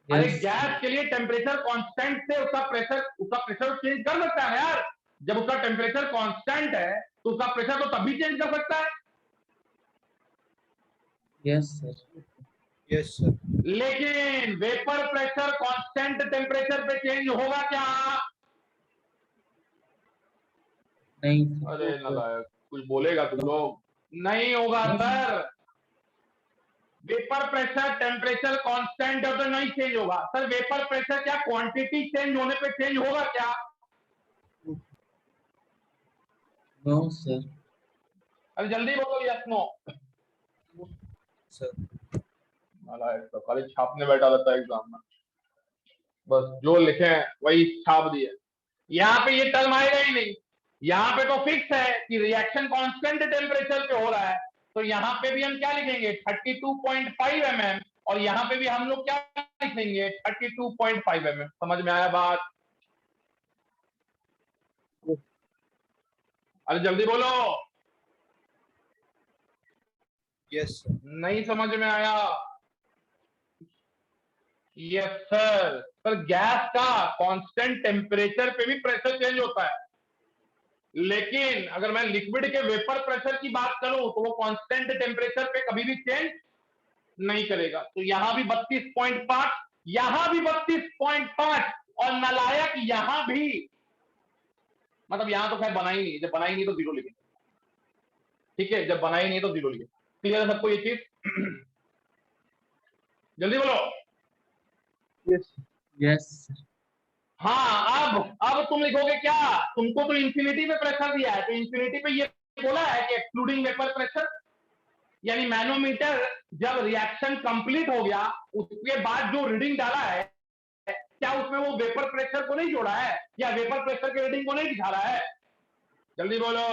अरे गैस के लिए टेम्परेचर कांस्टेंट से उसका प्रेशर चेंज कर सकता है यार। जब उसका टेम्परेचर कांस्टेंट है तो उसका प्रेशर तो तभी चेंज कर सकता है। Yes, sir. Yes, sir. लेकिन वेपर प्रेशर कांस्टेंट टेम्परेचर पे चेंज होगा क्या? नहीं। अरे नालायक, कुछ बोलेगा तुम लोग? नहीं होगा sir. Vapour pressure temperature constant है तो नहीं चेंज होगा सर। वेपर प्रेशर क्या क्वांटिटी चेंज होने पे चेंज होगा क्या? No, sir. अरे जल्दी बोलो यस नो। Sir. नालायक तो खाली छापने बैठा रहता है एग्जाम में, बस जो लिखे हैं वही छाप दिए। यहाँ पे ये टर्म आएगा ही नहीं। यहाँ पे तो फिक्स है कि रिएक्शन कांस्टेंट टेम्परेचर पे हो रहा है, तो यहाँ पे भी हम क्या लिखेंगे 32.5 mm, और यहाँ पे भी हम लोग क्या लिखेंगे 32.5 mm। समझ में आया बात? अरे जल्दी बोलो। Yes, sir. नहीं समझ में आया? Yes sir. सर गैस का कांस्टेंट टेम्परेचर पे भी प्रेशर चेंज होता है, लेकिन अगर मैं लिक्विड के वेपर प्रेशर की बात करूं तो वो कांस्टेंट टेम्परेचर पे कभी भी चेंज नहीं करेगा। तो यहां भी 32.5, यहां भी 32.5, और नालायक यहां भी, मतलब यहां तो खैर बना ही नहीं, जब बना ही नहीं तो 0 लिखेंगे, ठीक है, जब बना ही नहीं तो 0 लिखेंगे। क्लियर है सबको ये चीज? जल्दी बोलो। यस यस हाँ, अब तुम लिखोगे क्या, तुमको तो इंफिनिटी पे प्रेशर दिया है, तो इंफिनिटी पे ये बोला है कि एक्सक्लूडिंग वेपर प्रेशर, यानी मैनोमीटर जब रिएक्शन कंप्लीट हो गया उसके बाद जो रीडिंग डाला है, क्या उसमें वो वेपर प्रेशर को नहीं जोड़ा है, या वेपर प्रेशर के रीडिंग को नहीं दिखा रहा है? जल्दी बोलो,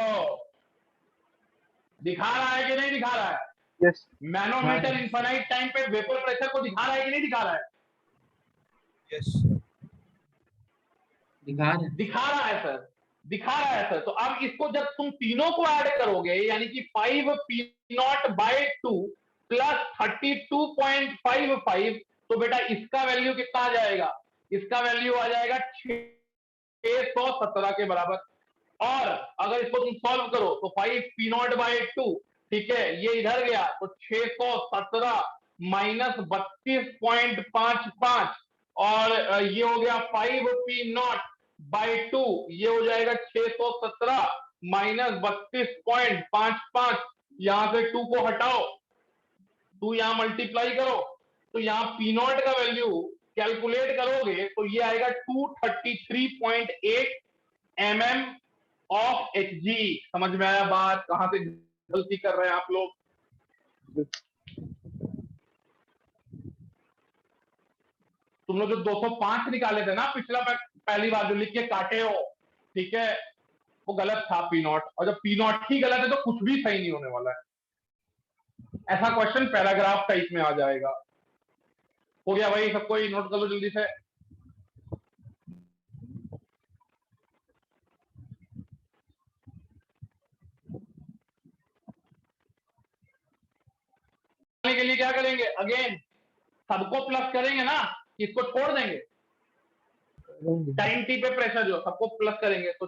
दिखा रहा है कि नहीं दिखा रहा है? Yes. मैनोमीटर इनफाइनाइट टाइम पे वेपर प्रेशर को दिखा रहा है कि नहीं दिखा रहा है? यस दिखा रहा है सर, दिखा रहा है सर। तो अब इसको जब तुम तीनों को ऐड करोगे, यानी कि 5p0/2 प्लस 32.55, तो बेटा इसका वैल्यू कितना आ जाएगा? इसका वैल्यू आ जाएगा 617 के बराबर। और अगर इसको तुम सॉल्व करो तो 5p0/2, ठीक है, ये इधर गया तो 617 माइनस 32.55, और ये हो गया 5p0/2, ये हो जाएगा 617 माइनस 32.55, यहां से 2 को हटाओ, 2 यहां मल्टीप्लाई करो, तो यहां p0 का वैल्यू कैलकुलेट करोगे तो ये आएगा 233.8 mm ऑफ Hg। समझ में आया बात? कहां से गलती कर रहे हैं आप लोग? तुम लोग जो 205 निकाले थे ना पिछला पहली बार जो लिख के काटे हो, ठीक है, वो गलत था p0, और जब p0 ही गलत है तो कुछ भी सही नहीं होने वाला है। ऐसा क्वेश्चन पैराग्राफ टाइप में आ जाएगा। हो गया भाई? सबको नोट कर लो जल्दी से। के लिए क्या करेंगे? अगेन सबको प्लस करेंगे ना, इसको छोड़ देंगे? टाइम टी पे प्रेशर जो सबको प्लस करेंगे तो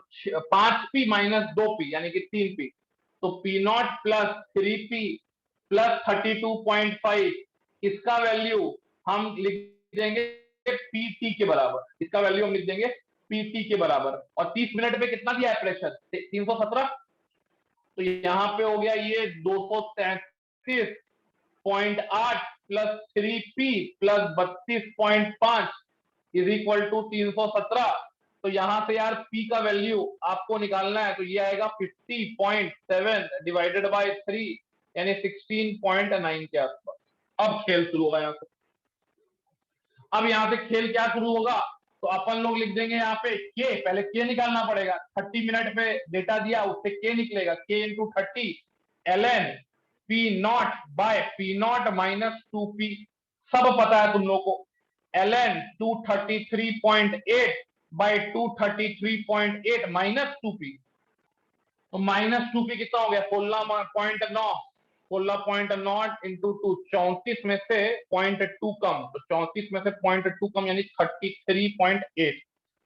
5p माइनस 2p यानी कि 3p, तो p0 प्लस 3p प्लस 32.5, इसका वैल्यू हम लिख देंगे pt के बराबर, इसका वैल्यू हम लिख देंगे pt के बराबर। और 30 मिनट में कितना दिया है प्रेशर? 317। तो यहां पे हो गया ये 233.8 plus 3p plus 32.5 is equal to 317। तो यहां से यार p का वैल्यू आपको निकालना है, तो ये आएगा 50.7 डिवाइडेड बाय 3 यानी 16.9 के आसपास। अब खेल शुरू होगा यहां से। अब यहां से खेल क्या शुरू होगा? तो अपन लोग लिख देंगे यहाँ पे k, पहले k निकालना पड़ेगा। 30 मिनट पे डेटा दिया, उससे k निकलेगा, k into 30 ln p0 by p0 minus 2p, सब पता है तुम लोग को। ln 233.8 बाय 233.8 माइनस 2p, तो माइनस 2p कितना हो गया? 16.9, 16.9 इंटू 2, 34 में से 0.2 कम, तो 34 में से 0.2 कम यानी 33.8,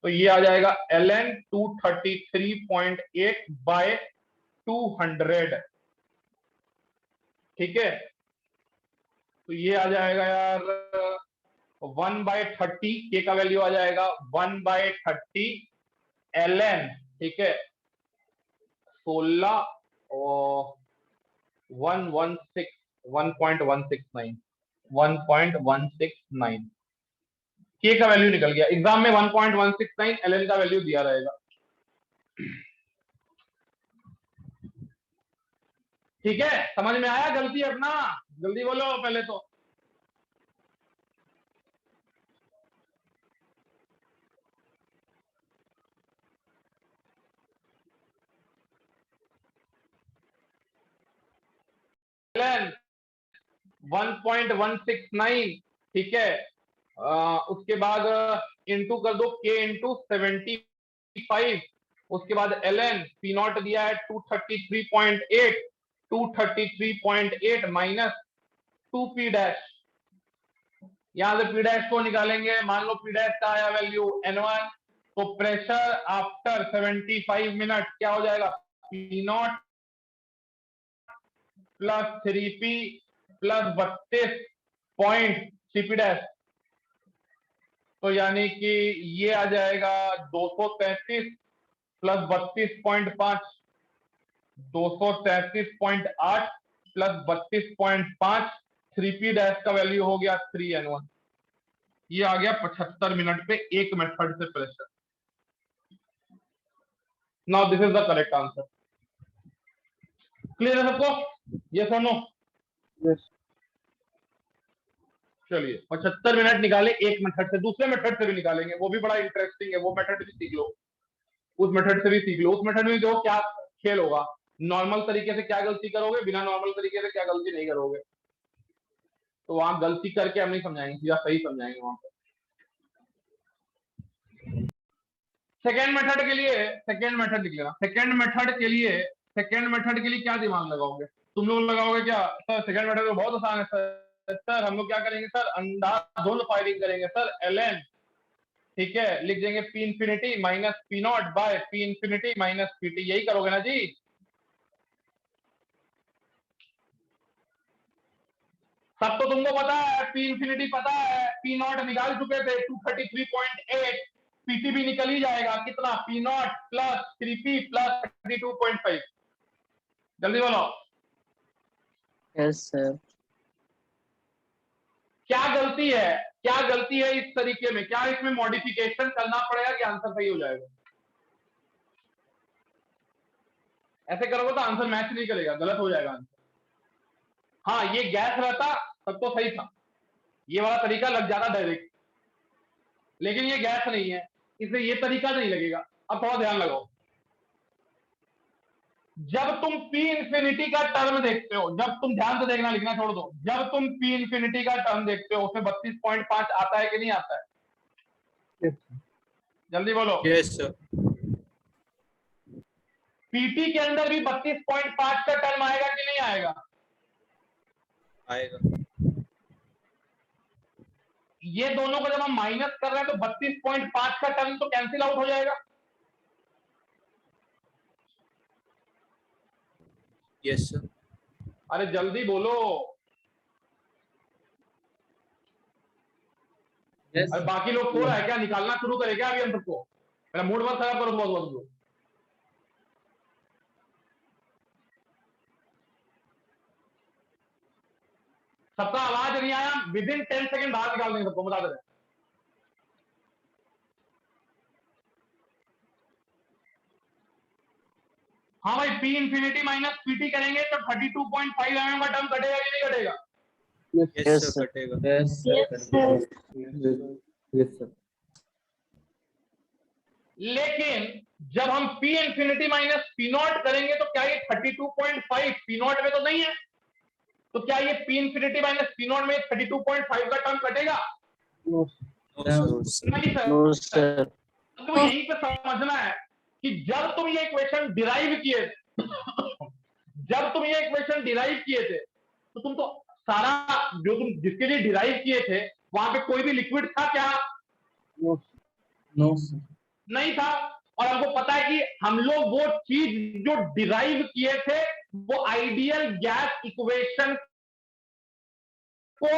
तो ये आ जाएगा ln 233.8 बाय 200, ठीक है। तो ये आ जाएगा यार 1/30, के का वैल्यू आ जाएगा 1/30 ln, ठीक है, 16 और 1.169 के का वैल्यू निकल गया। एग्जाम में 1.169 ln का वैल्यू दिया रहेगा, ठीक है। समझ में आया? गलती अपना जल्दी बोलो पहले तो। ln 1.169, ठीक है, उसके बाद इंटू कर दो k इंटू 75, उसके बाद ln p0 दिया है 233.8, 233.8 माइनस 2p डैश, यहां से पी डैश को निकालेंगे, मान लो पी डैश का आया वैल्यू N1, तो प्रेशर आफ्टर 75 मिनट क्या हो जाएगा, P not plus 3P plus 32.CP dash, तो यानी कि ये आ जाएगा 233 प्लस 32.5, 233.8 प्लस 32.5, 3P डैश का वैल्यू हो गया 3N1। ये आ गया 75 मिनट पे एक मेथड से pressure. Now this is the correct answer. Clear है सबको? यस और नो? यस। चलिए 75 मिनट निकाले एक मेथड से, दूसरे मेथड से भी निकालेंगे, वो भी बड़ा इंटरेस्टिंग है, वो मेथड भी सीख लो, उस मेथड से भी सीख लो। उस मेथड में जो क्या खेल होगा, नॉर्मल तरीके से क्या गलती करोगे, बिना नॉर्मल तरीके से क्या गलती नहीं करोगे, तो वहां गलती करके हम नहीं समझाएंगे, सीधा सही समझाएंगे वहां पर। सेकेंड मेथड के लिए, सेकेंड मेथड लिख लेना, सेकेंड मेथड के लिए क्या दिमाग लगाओगे तुम लोग? लगाओगे क्या सर सेकेंड मेथड तो बहुत आसान है सर हम लोग क्या करेंगे सर, अंधाधुंध फायरिंग करेंगे सर, ln, ठीक है, लिख देंगे P infinity minus P naught by P infinity minus PT, यही करोगे ना जी? सब तो तुमको पता है, P इंफिनिटी पता है, P नॉट निकाल चुके थे 233.8, PT भी निकल ही जाएगा, कितना, P not plus 3P plus 32.5, जल्दी बोलो। Yes sir. क्या गलती है, क्या गलती है इस तरीके में, क्या इसमें मॉडिफिकेशन करना पड़ेगा कि आंसर सही हो जाएगा? ऐसे करोगे तो आंसर मैच नहीं करेगा, गलत हो जाएगा आंसर। हाँ ये गैस रहता तब तो सही था, ये वाला तरीका लग जाता डायरेक्ट, लेकिन ये गैस नहीं है, इसलिए ये तरीका नहीं लगेगा। अब थोड़ा ध्यान लगाओ, जब तुम P इंफिनिटी का टर्म देखते हो, जब तुम ध्यान से देखना, लिखना छोड़ दो, जब तुम P इंफिनिटी का टर्म देखते हो उसमें 32.5 आता है कि नहीं आता है? यस। जल्दी बोलो। Yes sir. PT के अंदर भी 32.5 का टर्म आएगा कि नहीं आएगा? आएगा। ये दोनों को जब हम माइनस कर रहे हैं तो 32.5 का टर्म तो कैंसिल आउट हो जाएगा। Yes sir. अरे जल्दी बोलो। यस। अरे बाकी लोग सो रहा है क्या, निकालना शुरू करे क्या अभी हम सबको? मेरा मूड मत खराब करो बहुत बहुत। सबका आवाज नहीं आया, विद इन 10 सेकंड बाहर निकाल देंगे सबको, बता दे रहे। हाँ भाई, P इंफिनिटी माइनस PT करेंगे तो 32.5 mm का टर्म कटेगा कि नहीं कटेगा? यस सर कटेगा। Yes, sir. Yes sir. लेकिन जब हम P infinity minus P not करेंगे तो क्या ये 32.5 P नॉट में तो नहीं है, तो क्या ये P infinity minus P not में 32.5 का टर्म कटेगा? नहीं सर। No sir. तो यहीं पे समझना है कि जब तुम ये इक्वेशन डिराइव किए थे जब तुम ये इक्वेशन डिराइव किए थे तो तुम तो सारा जो तुम जिसके लिए डिराइव किए थे वहां पे कोई भी लिक्विड था क्या? No sir. नहीं था। और हमको पता है कि हम लोग वो चीज जो डिराइव किए थे वो आइडियल गैस इक्वेशन को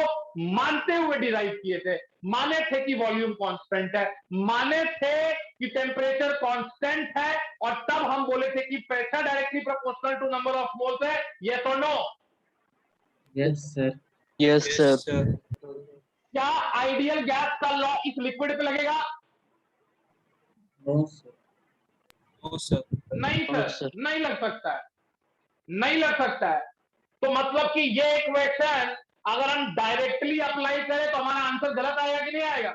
मानते हुए डिराइव किए थे, माने थे कि वॉल्यूम कांस्टेंट है, माने थे कि टेम्परेचर कांस्टेंट है, और तब हम बोले थे कि pressure directly proportional to number of moles है। यस और no? Yes sir. Yes sir. क्या आइडियल गैस का लॉ इस लिक्विड पे लगेगा? No sir. No sir. नहीं नो सर, सर। नहीं लग सकता है, नहीं लग सकता है। तो मतलब कि ये इक्वेशन अगर हम डायरेक्टली अप्लाई करें तो हमारा आंसर गलत आएगा कि नहीं आएगा?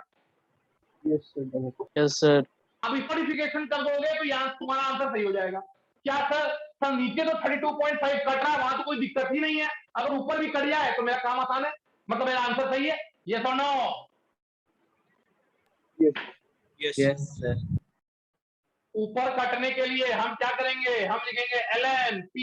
Yes sir. Yes sir. अब मॉडिफिकेशन कर दोगे तो यहां तुम्हारा आंसर सही हो जाएगा। क्या सर नीचे तो 32.5 कट रहा है, वहां तो कोई दिक्कत ही नहीं है, अगर ऊपर भी कट जाए तो मेरा काम आसान है, मतलब मेरा आंसर सही है। यस और नो? Yes sir. ऊपर कटने के लिए हम क्या करेंगे, हम लिखेंगे ln P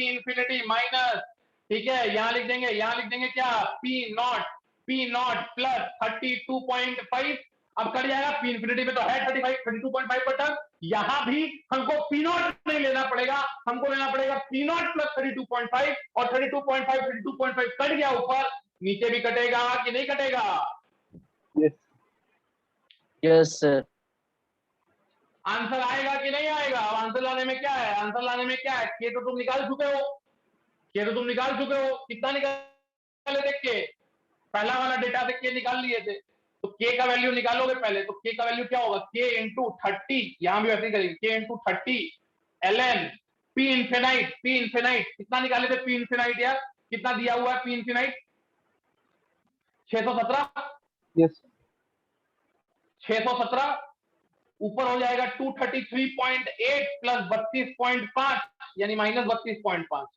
इंफिनिटी माइनस, ठीक है, यहां लिख देंगे क्या, P not P not plus 32.5, अब कट जाएगा, पी इंफिनिटी में तो है 32.5 पर टर्म, यहां भी हमको पी नॉट नहीं लेना पड़ेगा, हमको लेना पड़ेगा पी नॉट प्लस 32.5, और 32.5 कट गया ऊपर, नीचे भी कटेगा कि नहीं कटेगा? Yes. Yes, sir. आंसर आएगा कि नहीं आएगा? अब आंसर लाने में क्या है, आंसर लाने में क्या है, के तो तुम निकाल चुके हो, के तो तुम निकाल चुके हो, कितना निकाले थे के? पहला वाला डेटा से के निकाल लिए थे, तो के का वैल्यू निकालोगे पहले, तो के का वैल्यू क्या होगा, के इंटू 30, यहां भी वैसे ही करेंगे, के इंटू 30 ln पी इन्फिनाइट कितना निकाले थे, पी इन्फिनाइट यार कितना दिया हुआ है, पी इन्फिनाइट 617, Yes. 617 ऊपर हो जाएगा 233.8 प्लस 32.5 यानी -32.5,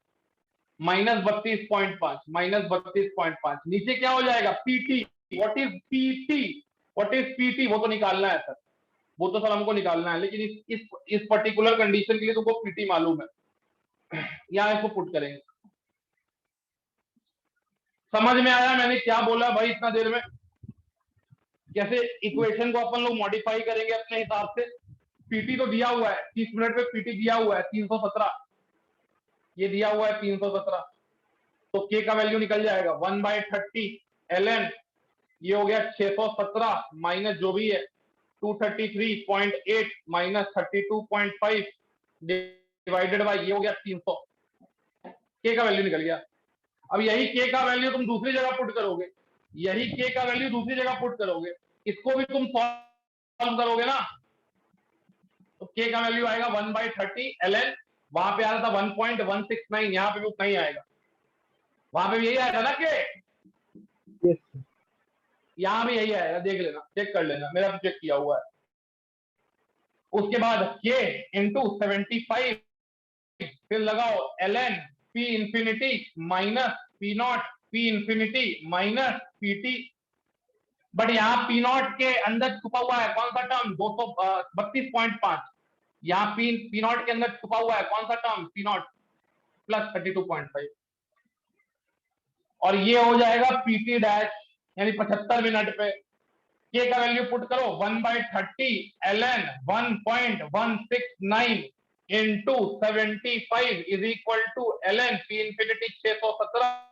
-32.5, नीचे क्या हो जाएगा, PT, what is PT, what is PT, वो तो निकालना है सर, वो तो सर हमको निकालना है, लेकिन इस पर्टिकुलर कंडीशन के लिए तुमको पीटी मालूम है, यहां इसको पुट करेंगे। समझ में आया मैंने क्या बोला भाई इतना देर में, कैसे इक्वेशन को अपन लोग मॉडिफाई करेंगे अपने हिसाब से। पीटी तो दिया हुआ है 30 मिनट में, पीटी दिया हुआ है 317, ये दिया हुआ है 317, तो के का वैल्यू निकल जाएगा 1/30 ln, ये हो गया 617 माइनस जो भी है 233.8 माइनस 32.5 डिवाइडेड बाय ये हो गया 300, के का वैल्यू निकल गया। अब यही के का वैल्यू तुम दूसरी जगह पुट करोगे, यही के का वैल्यू दूसरी जगह पुट करोगे, इसको भी तुम सॉल्व करोगे ना, तो के का वैल्यू आएगा 1/30 ln, वहां पे आ रहा था 1.169, यहां पे भी उतना ही आएगा, वहां पे भी यही आएगा ना के, Yes. यहां भी यही आएगा, देख लेना, चेक कर लेना, मेरा भी चेक किया हुआ है। उसके बाद के इंटू 75, फिर लगाओ ln P infinity minus P not, P infinity minus PT, but यहाँ पी नॉट के अंदर छुपा हुआ है कौन सा टर्म, 232.5, यहाँ पी नॉट के अंदर छुपा हुआ है कौन सा टर्म, पी नॉट प्लस 32.5, और ये हो जाएगा पीटी डैश, यानी 75 मिनट पे के का वैल्यू पुट करो 1/30 ln 1.169 into 75 is equal to ln P infinity 617,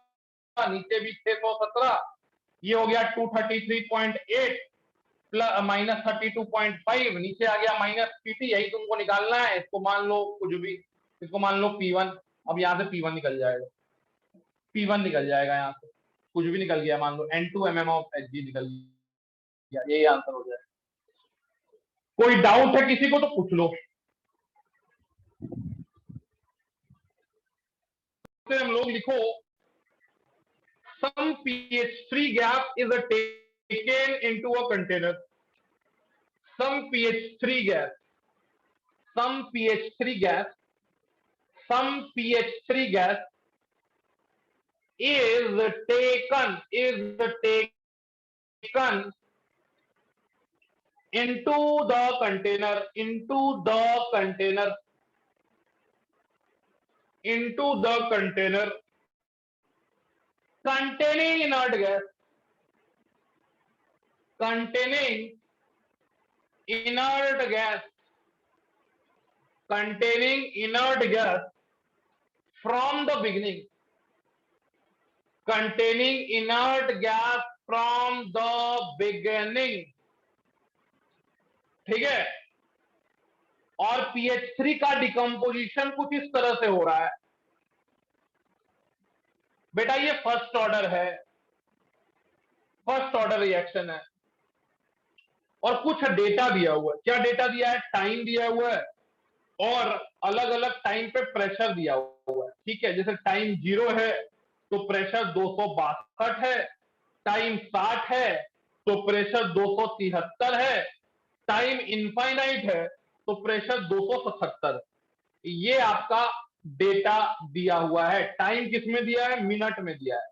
नीचे भी 617, ये हो गया 233.8 प्लस माइनस 32.5, नीचे आ गया माइनस पीटी, यही तुमको निकालना है, इसको मान लो कुछ भी, इसको मान लो P1, अब यहां से P1 निकल जाएगा, P1 निकल जाएगा, यहां से कुछ भी निकल गया, मान लो N2 mm ऑफ Hg निकल गया, यही आंसर हो जाएगा। कोई डाउट है किसी को तो पूछ लो। फिर हम लोग लिखो some pH3 gas is taken into a container, some pH3 gas, some pH3 gas, some pH3 gas is taken into the container, containing inert gas, containing inert gas from the beginning, containing inert gas from the beginning, ठीक है। और pH3 का डिकम्पोजिशन कुछ इस तरह से हो रहा है बेटा, ये फर्स्ट ऑर्डर है, फर्स्ट ऑर्डर रिएक्शन है, और कुछ डेटा दिया हुआ है, क्या डेटा दिया है, टाइम दिया हुआ है, और अलग अलग टाइम पे प्रेशर दिया हुआ है, ठीक है। जैसे टाइम 0 है तो प्रेशर 262 है, टाइम 60 है तो प्रेशर 273 है, टाइम इनफाइनाइट है तो प्रेशर 277, ये आपका डेटा दिया हुआ है। टाइम किसमें दिया है, मिनट में दिया है,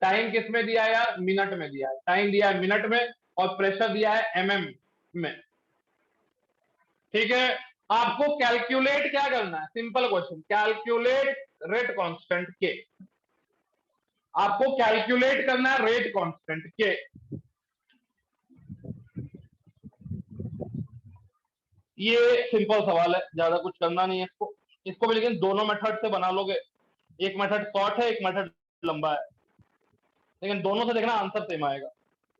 टाइम किसमें दिया है यार, मिनट में दिया है, टाइम दिया है मिनट में, और प्रेशर दिया है mm में, ठीक है। आपको कैलकुलेट क्या करना है, simple question, calculate rate constant के। आपको कैलकुलेट करना है रेट कांस्टेंट के। ये सिंपल सवाल है, ज्यादा कुछ करना नहीं है इसको भी, लेकिन दोनों मेथड से बना लोगे। एक मेथड शॉर्ट है, एक मेथड लंबा है, लेकिन दोनों से देखना आंसर सेम आएगा।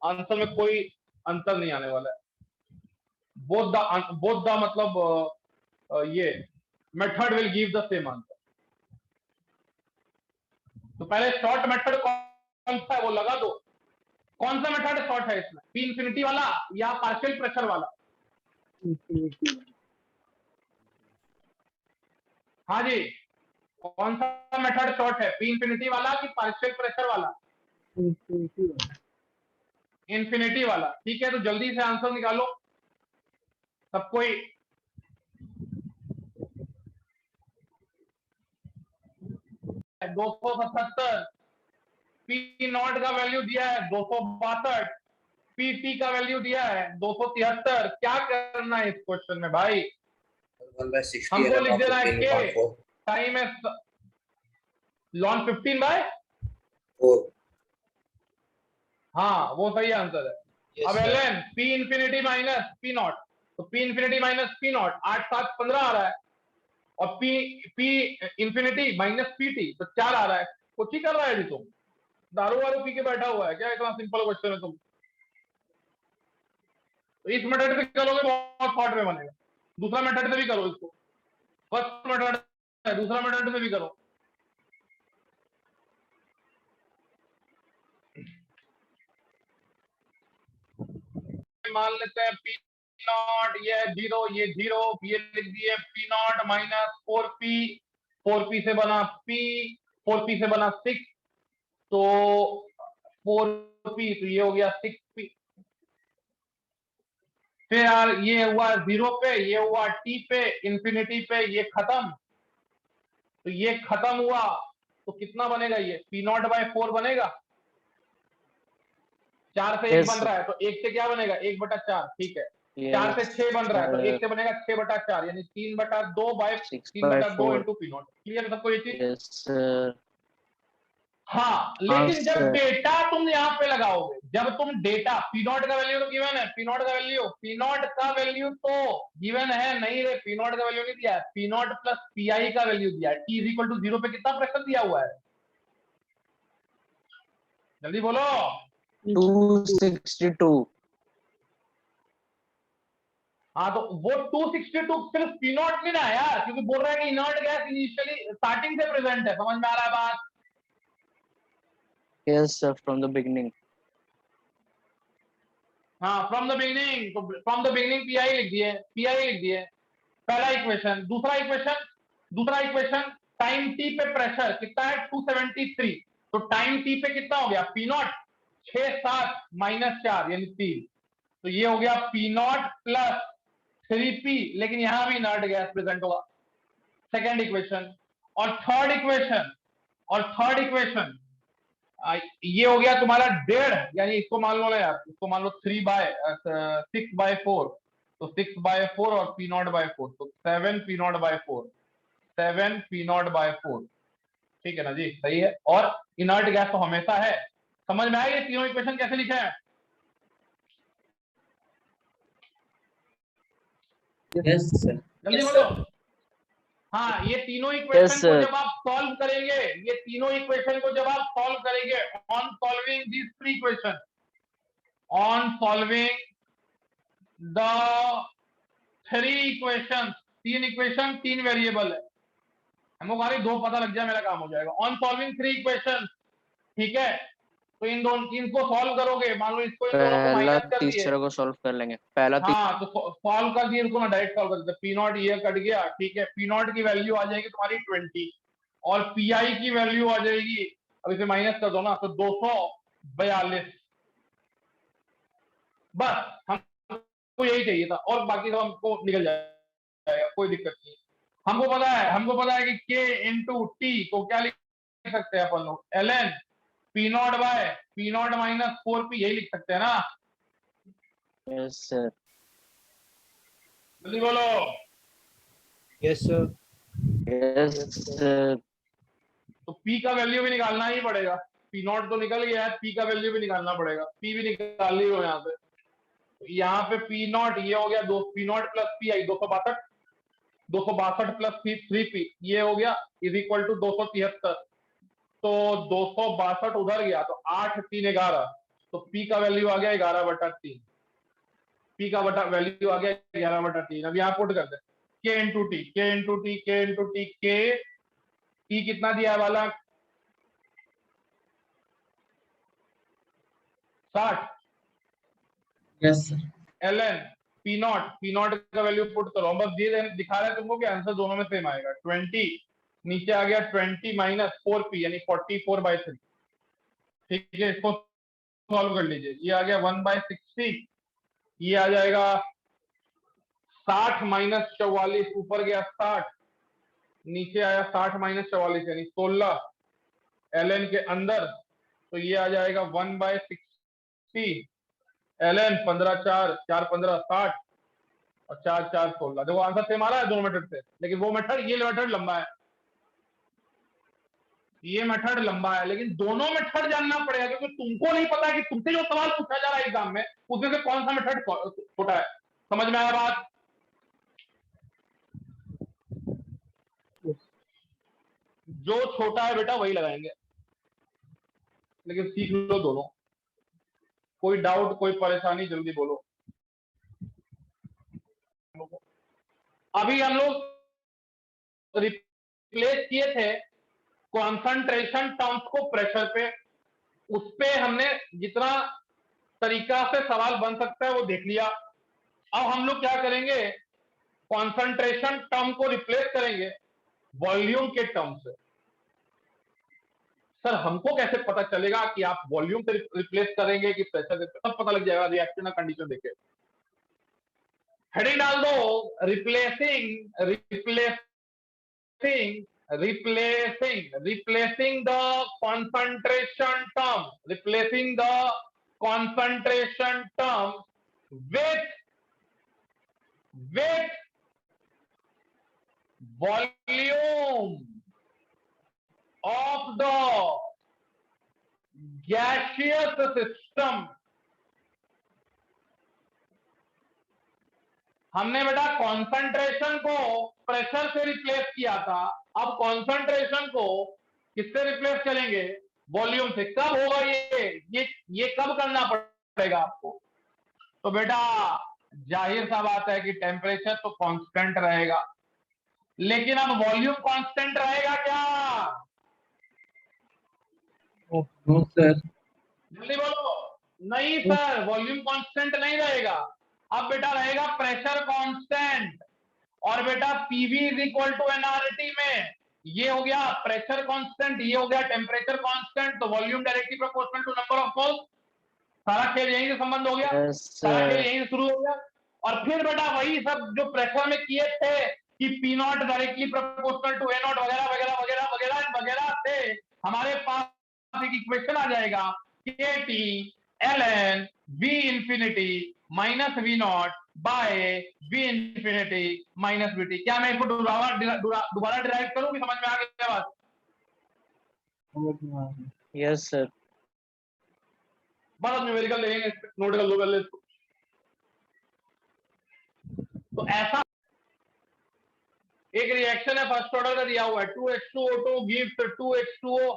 आंसर में कोई अंतर नहीं आने वाला है। बोथ द मतलब ये method will give the same answer. तो पहले शॉर्ट मेथड कौन सा है वो लगा दो। कौन सा मेथड शॉर्ट है इसमें, पी इंफिनिटी वाला या पार्शियल प्रेशर वाला? इंफिनिटी। हाँ जी, कौन सा मेथड शॉर्ट है, पी इंफिनिटी वाला कि पार्शियल प्रेशर वाला? इंफिनिटी। इंफिनिटी वाला। ठीक है, तो जल्दी से आंसर निकालो सब कोई। दो सौ 277, पी नॉट का वैल्यू दिया है 262, पीटी का वैल्यू दिया है 273। क्या करना है इस क्वेश्चन में भाई? 1/60 हमको लिख देना है के 15/4 टाइम है लॉन 15/4। हाँ वो सही आंसर है। Yes, अब sir. LN P infinity minus P naught, तो P infinity minus P naught 8 7 15 आ रहा है, और पी इंफिनिटी माइनस पीटी तो 4 आ रहा है। कुछ ही कर रहा है जी तुम, दारू वारू पी के बैठा हुआ है क्या? इतना सिंपल क्वेश्चन है तुम। तो इस मेथड से करोगे बहुत शॉर्ट में बनेगा। दूसरा मेथड से भी करो इसको, फर्स्ट मेथड है, दूसरा मेथड से भी करो। मान लेते हैं पी नॉट ये जीरो, ये जीरो, ये लिख दिए P naught minus 4p, 4p से बना p, 4p से बना 6, तो 4p तो ये हो गया 6p। फिर यार ये हुआ 0 पे, ये हुआ t पे, इंफिनिटी पे, ये खत्म, तो ये खत्म हुआ, तो कितना बनेगा? ये पी नॉट बाय 4 बनेगा। 4 से 1 Yes, बन रहा है, तो 1 से क्या बनेगा? 1/4। ठीक है, 4 से 6 बन रहा है, तो 1 से बनेगा 6/4, यानी 3/2 by 3/2 into P naught. Clear सबको ये चीज? yes, sir. हाँ, लेकिन जब sir. डेटा तुम यहाँ पे लगाओगे, जब तुम डेटा पी नॉट का वैल्यू तो गिवन है, पी नॉट का वैल्यू तो गिवन है नहीं रे, पी नॉट का वैल्यू नहीं दिया है, P not plus P I का वैल्यू दिया है। टी इज इक्वल टू 0 पे कितना प्रेशर दिया हुआ है? जल्दी बोलो। 262. हाँ, तो वो 262 सिर्फ पी नॉट नहीं ना यार, क्योंकि बोल रहा है कि इनर्ट गैस इनिशियली स्टार्टिंग से प्रेजेंट है। समझ में आ रहा है बात? Yes, sir. From the beginning. हाँ, फ्रॉम द बिगिनिंग, तो फ्रॉम द बिगिनिंग पीआई लिख दिए, पहला इक्वेशन। दूसरा इक्वेशन टाइम टी पे प्रेशर कितना है? 273, तो टाइम टी पे कितना हो गया? पी नॉट 6 7 माइनस 4 यानी 3, तो ये हो गया पी नॉट प्लस 3p, लेकिन यहां भी इनर्ट गैस प्रेजेंट होगा। Second equation. और थर्ड इक्वेशन ये हो गया तुम्हारा 1.5, यानी इसको मान लो ना यार, इसको मान लो 6/4, तो 6/4 और पी नॉट बाय 4, तो 7 P naught by 4, 7 P naught by 4। ठीक है ना जी, सही है। और इनर्ट गैस तो हमेशा है। समझ में आया ये तीनों इक्वेशन कैसे लिखे हैं? Yes, sir. जल्दी Yes, बोलो। sir. हाँ, ये तीनों Yes, इक्वेशन को sir. जब आप सॉल्व करेंगे, on solving this three equation, on solving the three equation, तीन वेरिएबल है, हमको खाली 2 पता लग जाए मेरा काम हो जाएगा। ऑन सॉल्विंग थ्री इक्वेशन, ठीक है, तो इनको सॉल्व करोगे, मान लो इसको इन दोनों को पहला माइनस कर दिए। तीसरे को सॉल्व कर लेंगे। पहला हाँ, तो सॉल्व कर दिए, इनको ना डायरेक्ट सॉल्व कर देते। पी नॉट ये कट गया, ठीक है, पी नॉट की वैल्यू आ जाएगी तुम्हारी 20, और पी आई की वैल्यू आ जाएगी, अब इसे माइनस कर दो ना, तो 242। बस हमको यही चाहिए था, और बाकी सब हमको निकल जाएगा, कोई दिक्कत नहीं। हमको पता है कि के इंटू टी को क्या लिख सकते हैं अपन लोग? L N P naught by P naught minus 4p, यही लिख सकते हैं ना? yes, sir. जल्दी बोलो। Yes, sir. Yes, sir. तो p का वैल्यू भी निकालना ही पड़ेगा। पी नॉट तो निकल गया है, पी का वैल्यू भी निकालना पड़ेगा, पी भी निकाल ली हो यहाँ से। यहाँ पे पी नॉट ये हो गया दो, P not plus P I 262, 262 plus 3 P ये हो गया इज इक्वल टू 273। तो 262 उधर गया तो 8 3 11, तो पी का वैल्यू आ गया 11/3, पी का वैल्यू आ गया 11/3। अब यहाँ पुट कर दे के इंटू टी, के इंटू टी, के इंटू टी, के टी कितना दिया है वाला 60, Yes, sir. ln P not का वैल्यू पुट करो। बस ये दिखा रहे हैं तुमको कि आंसर दोनों में सेम आएगा। 20 नीचे आ गया 20 माइनस 4p यानी 44/3। ठीक है, इसको सॉल्व कर लीजिए। ये आ गया 1/60, ये आ जाएगा 60 माइनस 44, ऊपर गया 60, नीचे आया 60 माइनस 44 यानी 16 ln के अंदर, तो ये आ जाएगा 1/60 ln 15 4 4 15 60 और 4 4 16। देखो आंसर सेम आ रहा है दोनों मेथड से, लेकिन वो मेथड ये मेथड लंबा है, ये मेथड लंबा है, लेकिन दोनों मेथड जानना पड़ेगा क्योंकि तुमको नहीं पता कि तुमसे जो सवाल पूछा जा रहा है एग्जाम में उसमें से कौन सा मेथड छोटा है। समझ में आया बात? जो छोटा है बेटा वही लगाएंगे, लेकिन सीख लो दोनों। कोई डाउट कोई परेशानी जल्दी बोलो। अभी हम लोग रिप्लेस किए थे कॉन्सेंट्रेशन टर्म्स को प्रेशर पे, उस पे हमने जितना तरीका से सवाल बन सकता है वो देख लिया। अब हम लोग क्या करेंगे, कॉन्सेंट्रेशन टर्म को रिप्लेस करेंगे वॉल्यूम के टर्म से। सर हमको कैसे पता चलेगा कि आप वॉल्यूम से रिप्लेस करेंगे कि प्रेशर से? सब पता लग जाएगा रिएक्शन कंडीशन देखे। हेडिंग डाल दो replacing replacing replacing the concentration term, replacing the concentration term with volume of the gaseous system। हमने बेटा कॉन्सेंट्रेशन को प्रेशर से रिप्लेस किया था, अब कॉन्सेंट्रेशन को किससे रिप्लेस करेंगे? वॉल्यूम से। कब होगा ये कब करना पड़ेगा आपको? तो बेटा जाहिर सा बात है कि टेम्परेचर तो कांस्टेंट रहेगा, लेकिन अब वॉल्यूम कांस्टेंट रहेगा क्या? No, sir. जल्दी बोलो। नहीं सर, वॉल्यूम कांस्टेंट नहीं रहेगा। अब बेटा रहेगा प्रेशर कांस्टेंट, और बेटा PV is equal to NRT में ये हो गया प्रेशर कांस्टेंट, ये हो गया टेम्परेचर कांस्टेंट, तो volume directly proportional to number of moles. सारा खेल यहीं से संबंध हो गया। Yes, सारा खेल sir. यहीं से शुरू हो गया। और फिर बेटा वही सब जो प्रेशर में किए थे कि P naught directly proportional to A naught वगैरह वगैरह वगैरह वगैरह वगैरह से हमारे पास एक इक्वेशन आ जाएगा K T ln v infinity minus V naught by V infinity minus V T. क्या मैं इसको दोबारा डिराइव करूं कि समझ में आ गया बात? Yes, sir. बाद में न्यूमेरिकल देखेंगे, नोट कर लो पहले इसको। तो ऐसा एक रिएक्शन है फर्स्ट ऑर्डर का दिया हुआ है 2H2O2 gives 2H2O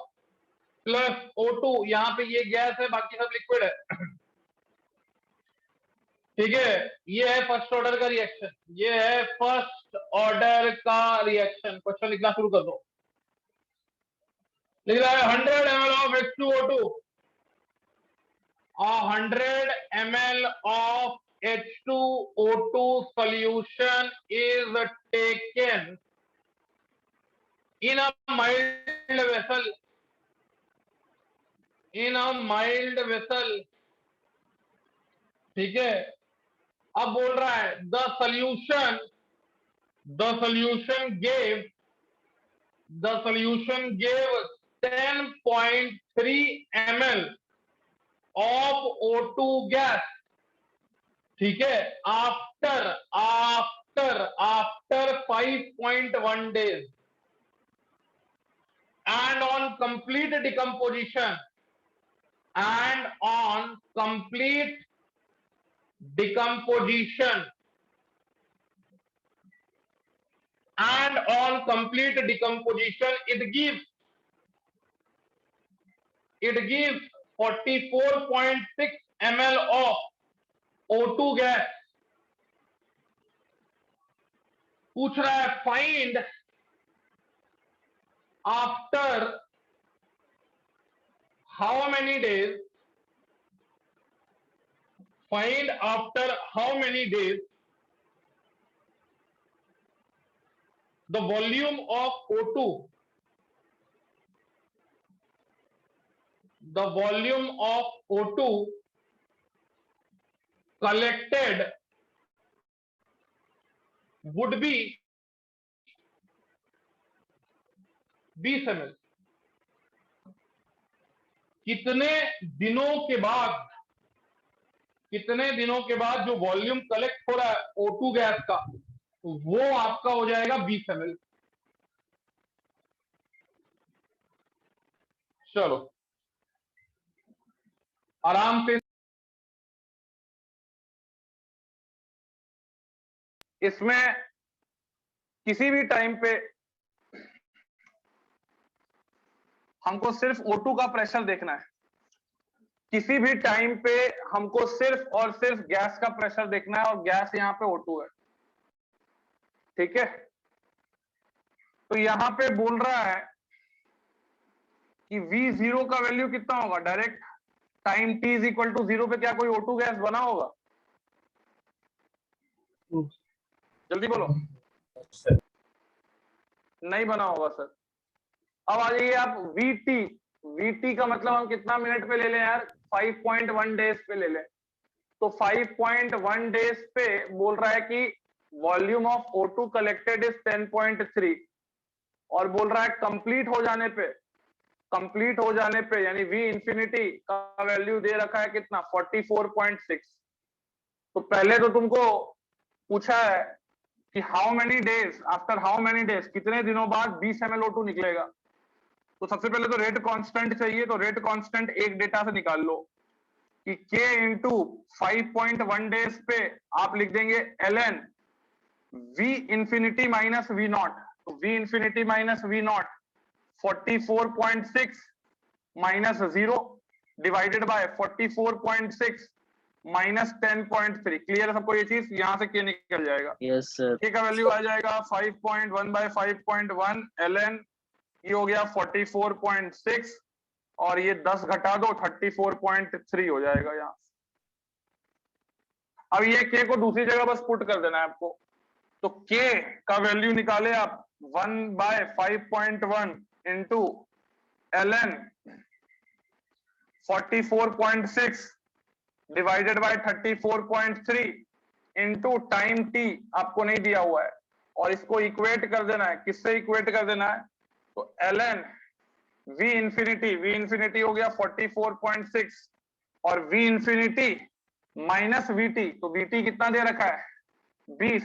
plus O2। यहाँ पे ये गैस है, बाकी सब लिक्विड है। ठीक है, ये है फर्स्ट ऑर्डर का रिएक्शन, ये है फर्स्ट ऑर्डर का रिएक्शन। क्वेश्चन लिखना शुरू कर दो। लिख रहा है 100 ml of H2O2 or 100 ml of H2O2 solution is taken in a mild vessel, in a mild vessel। ठीक है, अब बोल रहा है the solution gave 10.3 ml of O2 gas। ठीक है, after 5.1 days and on complete decomposition and on complete decomposition it gives 44.6 ml of O2 gas. पूछ रहा है find after how many days the volume of O2 collected would be 20 ml. कितने दिनों के बाद जो वॉल्यूम कलेक्ट हो रहा है O2 गैस का वो आपका हो जाएगा 20 ml. चलो आराम से इसमें किसी भी टाइम पे हमको सिर्फ O2 का प्रेशर देखना है. किसी भी टाइम पे हमको सिर्फ और सिर्फ गैस का प्रेशर देखना है और गैस यहां पे O2 है. ठीक है, तो यहां पे बोल रहा है कि V0 का वैल्यू कितना होगा. Direct time t is equal to 0 पे क्या कोई O2 गैस बना होगा? जल्दी बोलो. नहीं बना होगा सर. अब आ जाइए आप VT का मतलब हम कितना मिनट पे ले लें यार? 5.1 डेज पे ले लें. तो 5.1 डेज पे बोल रहा है कि volume of O2 collected is 10.3 और बोल रहा है कंप्लीट हो जाने पे यानी V इंफिनिटी का वैल्यू दे रखा है कितना? 44.6. तो पहले तो तुमको पूछा है कि आफ्टर हाउ मेनी डेज कितने दिनों बाद 20 ml O2 निकलेगा. तो सबसे पहले तो रेट कांस्टेंट चाहिए. तो रेट कांस्टेंट एक डेटा से निकाल लो कि K इंटू 5.1 डेज पे आप लिख देंगे ln V infinity minus V not. तो V infinity minus V not 44.6 minus 0 divided by 44.6 minus 10.3. Clear है सबको ये चीज? यहां से K निकल जाएगा. Yes sir. K का वैल्यू आ जाएगा 5.1 बाय 5.1 ln ये हो गया 44.6 और ये 10 घटा दो 34.3 हो जाएगा यहाँ. अब ये K को दूसरी जगह बस पुट कर देना है आपको. तो K का वैल्यू निकाले आप 1 by 5.1 into ln 44.6 divided by 34.3 into time t आपको नहीं दिया हुआ है और इसको इक्वेट कर देना है. किससे इक्वेट कर देना है? तो ln V इंफिनिटी हो गया 44.6 और V इंफिनिटी माइनस VT. तो VT कितना दे रखा है? 20.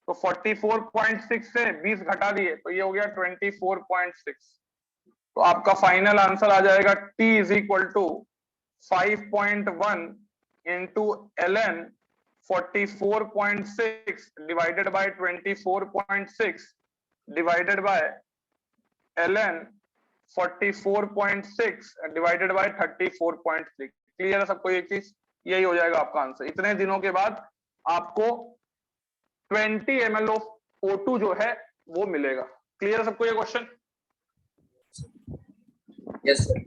तो 44.6 से 20 घटा दिए तो ये हो गया 24.6. तो आपका फाइनल आंसर आ जाएगा T is equal to 5.1 into ln 44.6 divided by 24.6 divided by ln 44.6 divided by 34.6. Clear है सबको ये चीज? यही हो जाएगा आपका आंसर. इतने दिनों के बाद आपको 20 ml ऑफ O2 जो है वो मिलेगा. क्लियर है सबको ये क्वेश्चन? Yes sir.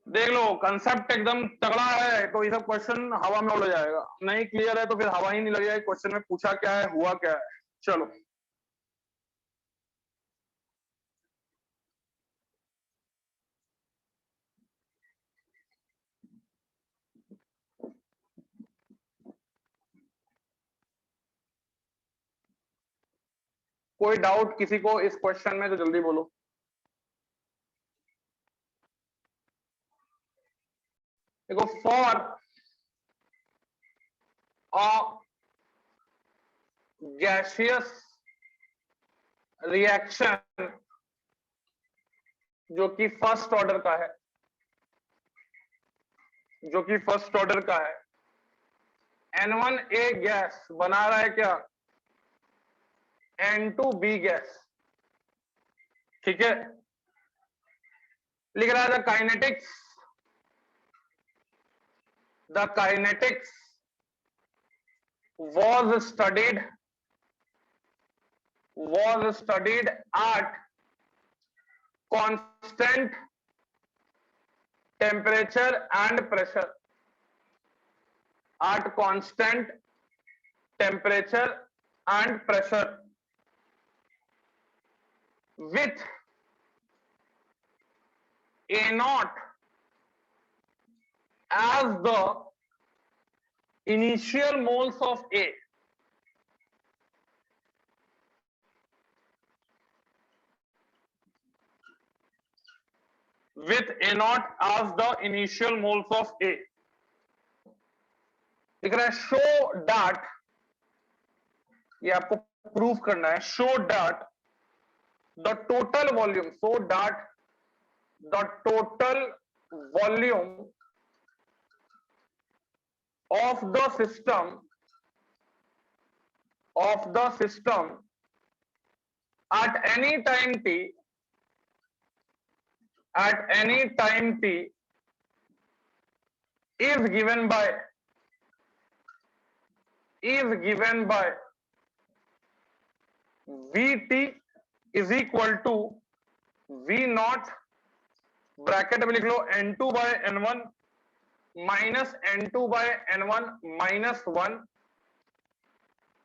देख लो कंसेप्ट एकदम तगड़ा है तो ये सब क्वेश्चन हवा में उड़ जाएगा. नहीं क्लियर है तो फिर हवा ही नहीं लगेगा क्वेश्चन में पूछा क्या है हुआ क्या है. चलो कोई डाउट किसी को इस क्वेश्चन में तो जल्दी बोलो. देखो फॉर अ गैसियस रिएक्शन जो कि फर्स्ट ऑर्डर का है जो कि फर्स्ट ऑर्डर का है, N1 A गैस बना रहा है क्या, N2B गैस, ठीक है। लिख रहा है the kinetics was studied at constant temperature and pressure, at constant temperature and pressure with A naught as the initial moles of A. With A naught as the initial moles of A. लिख रहा है show that, ये आपको प्रूव करना है, show that the total volume, so that the total volume of the system at any time t is given by Vt is equal to V naught, bracket में लिख लो N2 by N1 minus N2 by N1 माइनस 1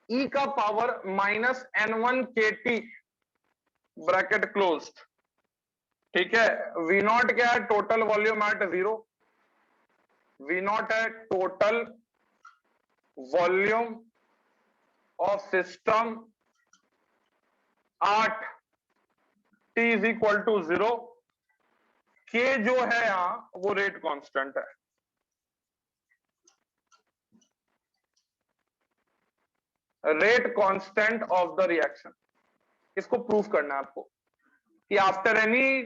e का power minus N1 KT, bracket closed, ठीक है। V नॉट क्या है, total volume at 0, V naught है total volume of system at t is equal to 0, K जो है यहां वो रेट कांस्टेंट है, rate constant of the reaction. इसको प्रूफ करना है आपको कि after any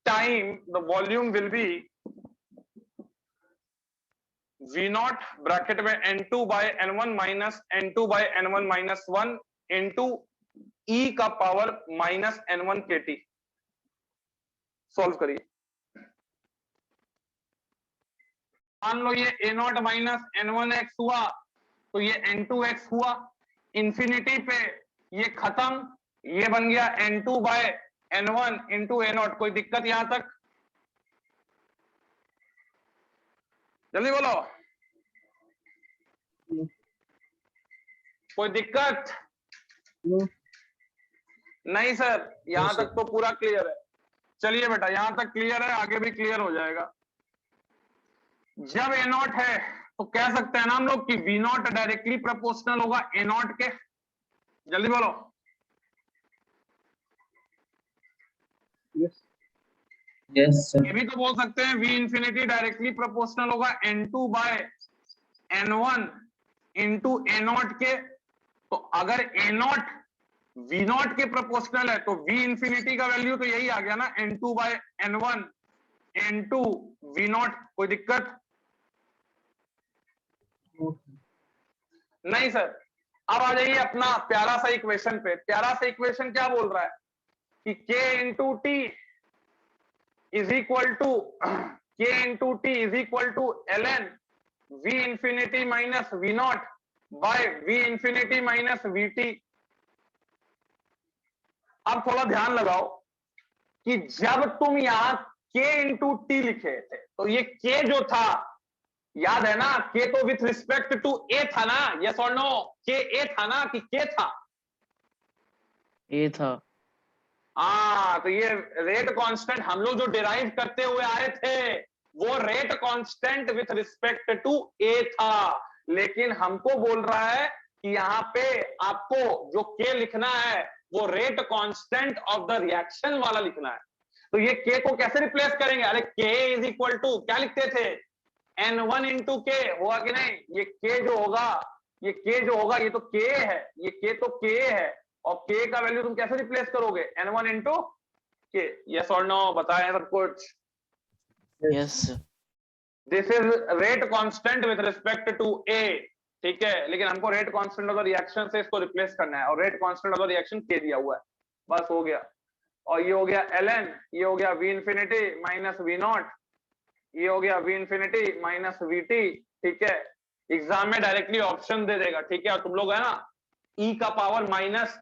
time the volume will be V not bracket में N2 by N1 minus N2 by N1 माइनस 1 इंटू E का power minus N1 KT। Solve करिए, मान लो ये A नॉट माइनस N1x हुआ तो ये N2x हुआ, इंफिनिटी पे ये खत्म, ये बन गया N2 by N1 into A not. कोई दिक्कत यहां तक, जल्दी बोलो, कोई दिक्कत नहीं सर, यहां तक तो पूरा क्लियर है। चलिए बेटा यहां तक क्लियर है, आगे भी क्लियर हो जाएगा। जब A नॉट है तो कह सकते हैं ना हम लोग कि V नॉट डायरेक्टली प्रोपोर्शनल होगा A नॉट के, जल्दी बोलो। Yes, sir. ये भी तो बोल सकते हैं V इंफिनिटी डायरेक्टली प्रोपोर्शनल होगा N2 by N1 into A not के। तो अगर A नॉट V नॉट के प्रोपोर्शनल है तो V इंफिनिटी का वैल्यू तो यही आ गया ना, N2 by N1 into V not. कोई दिक्कत नहीं सर। अब आ जाइए अपना प्यारा सा इक्वेशन पे। प्यारा सा इक्वेशन क्या बोल रहा है कि K into T is equal to ln V infinity minus V naught by V infinity minus VT। अब थोड़ा ध्यान लगाओ कि जब तुम यहां K इंटू टी लिखे थे तो ये K जो था, याद है ना, K तो विथ रिस्पेक्ट टू A था ना, यस और नो, K A था ना कि K था? A था। तो ये रेट कांस्टेंट हम लोग जो डिराइव करते हुए आए थे वो rate constant with respect to A था, लेकिन हमको बोल रहा है कि यहाँ पे आपको जो K लिखना है वो rate constant of the reaction वाला लिखना है। तो ये K को कैसे रिप्लेस करेंगे? अरे K इज इक्वल टू क्या लिखते थे, N1 इंटू K, होगा कि नहीं? ये K जो होगा, ये K जो होगा, ये तो K है, ये K तो K है, और K का वैल्यू तुम कैसे रिप्लेस करोगे? N1 into K। यस और नो बताएं सब कुछ? Yes this is rate constant with respect to A, ठीक है, लेकिन हमको rate constant of the reaction से इसको रिप्लेस करना है, और rate constant of the reaction के दिया हुआ है, बस हो गया। और ये हो गया ln, ये हो गया v infinity minus v naught, ये हो गया v इंफिनिटी माइनस vt, ठीक है। एग्जाम में डायरेक्टली ऑप्शन दे देगा, ठीक है, और तुम लोग है ना e का पावर माइनस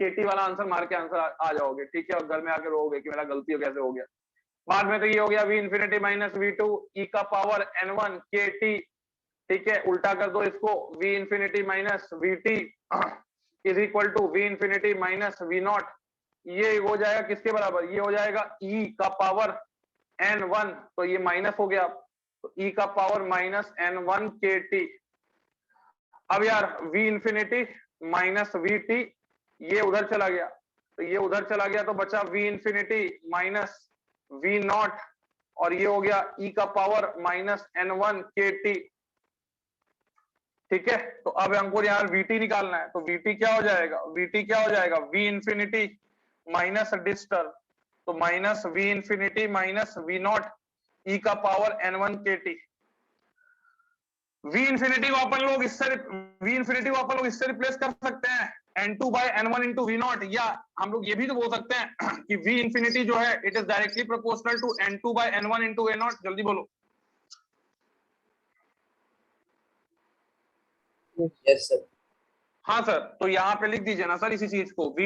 kt वाला आंसर मार के आंसर आ जाओगे, ठीक है, और घर में आके रोओगे कि मेरा गलती हो कैसे हो गया। बाद में तो ये हो गया v infinity minus v2 e का पावर n1 kt, ठीक है, उल्टा कर दो इसको, v infinity minus vt is equal to v infinity minus v naught, ये हो जाएगा किसके बराबर, ये हो जाएगा e का पावर n1, तो ये माइनस हो गया, तो e का पावर माइनस n1 kt। अब यार v इंफिनिटी माइनस vt ये उधर चला गया, तो ये उधर चला गया, तो बचा v infinity minus v not, और ये हो गया e का पावर माइनस n1 kt, ठीक है। तो अब हमको यार vt निकालना है, तो vt क्या हो जाएगा, vt क्या हो जाएगा, v इंफिनिटी माइनस डिस्टर्ब, तो minus v infinity minus v not e का power n1 kt। v infinity को अपन लोग इससे रिप्लेस कर सकते हैं n2 by n1 into v not, या हम लोग ये भी तो बोल सकते हैं कि v इंफिनिटी जो है it is directly proportional to n2 by n1 into a naught. जल्दी बोलो। Yes, sir. हाँ सर, तो यहाँ पे लिख दीजिए ना सर इसी चीज को, v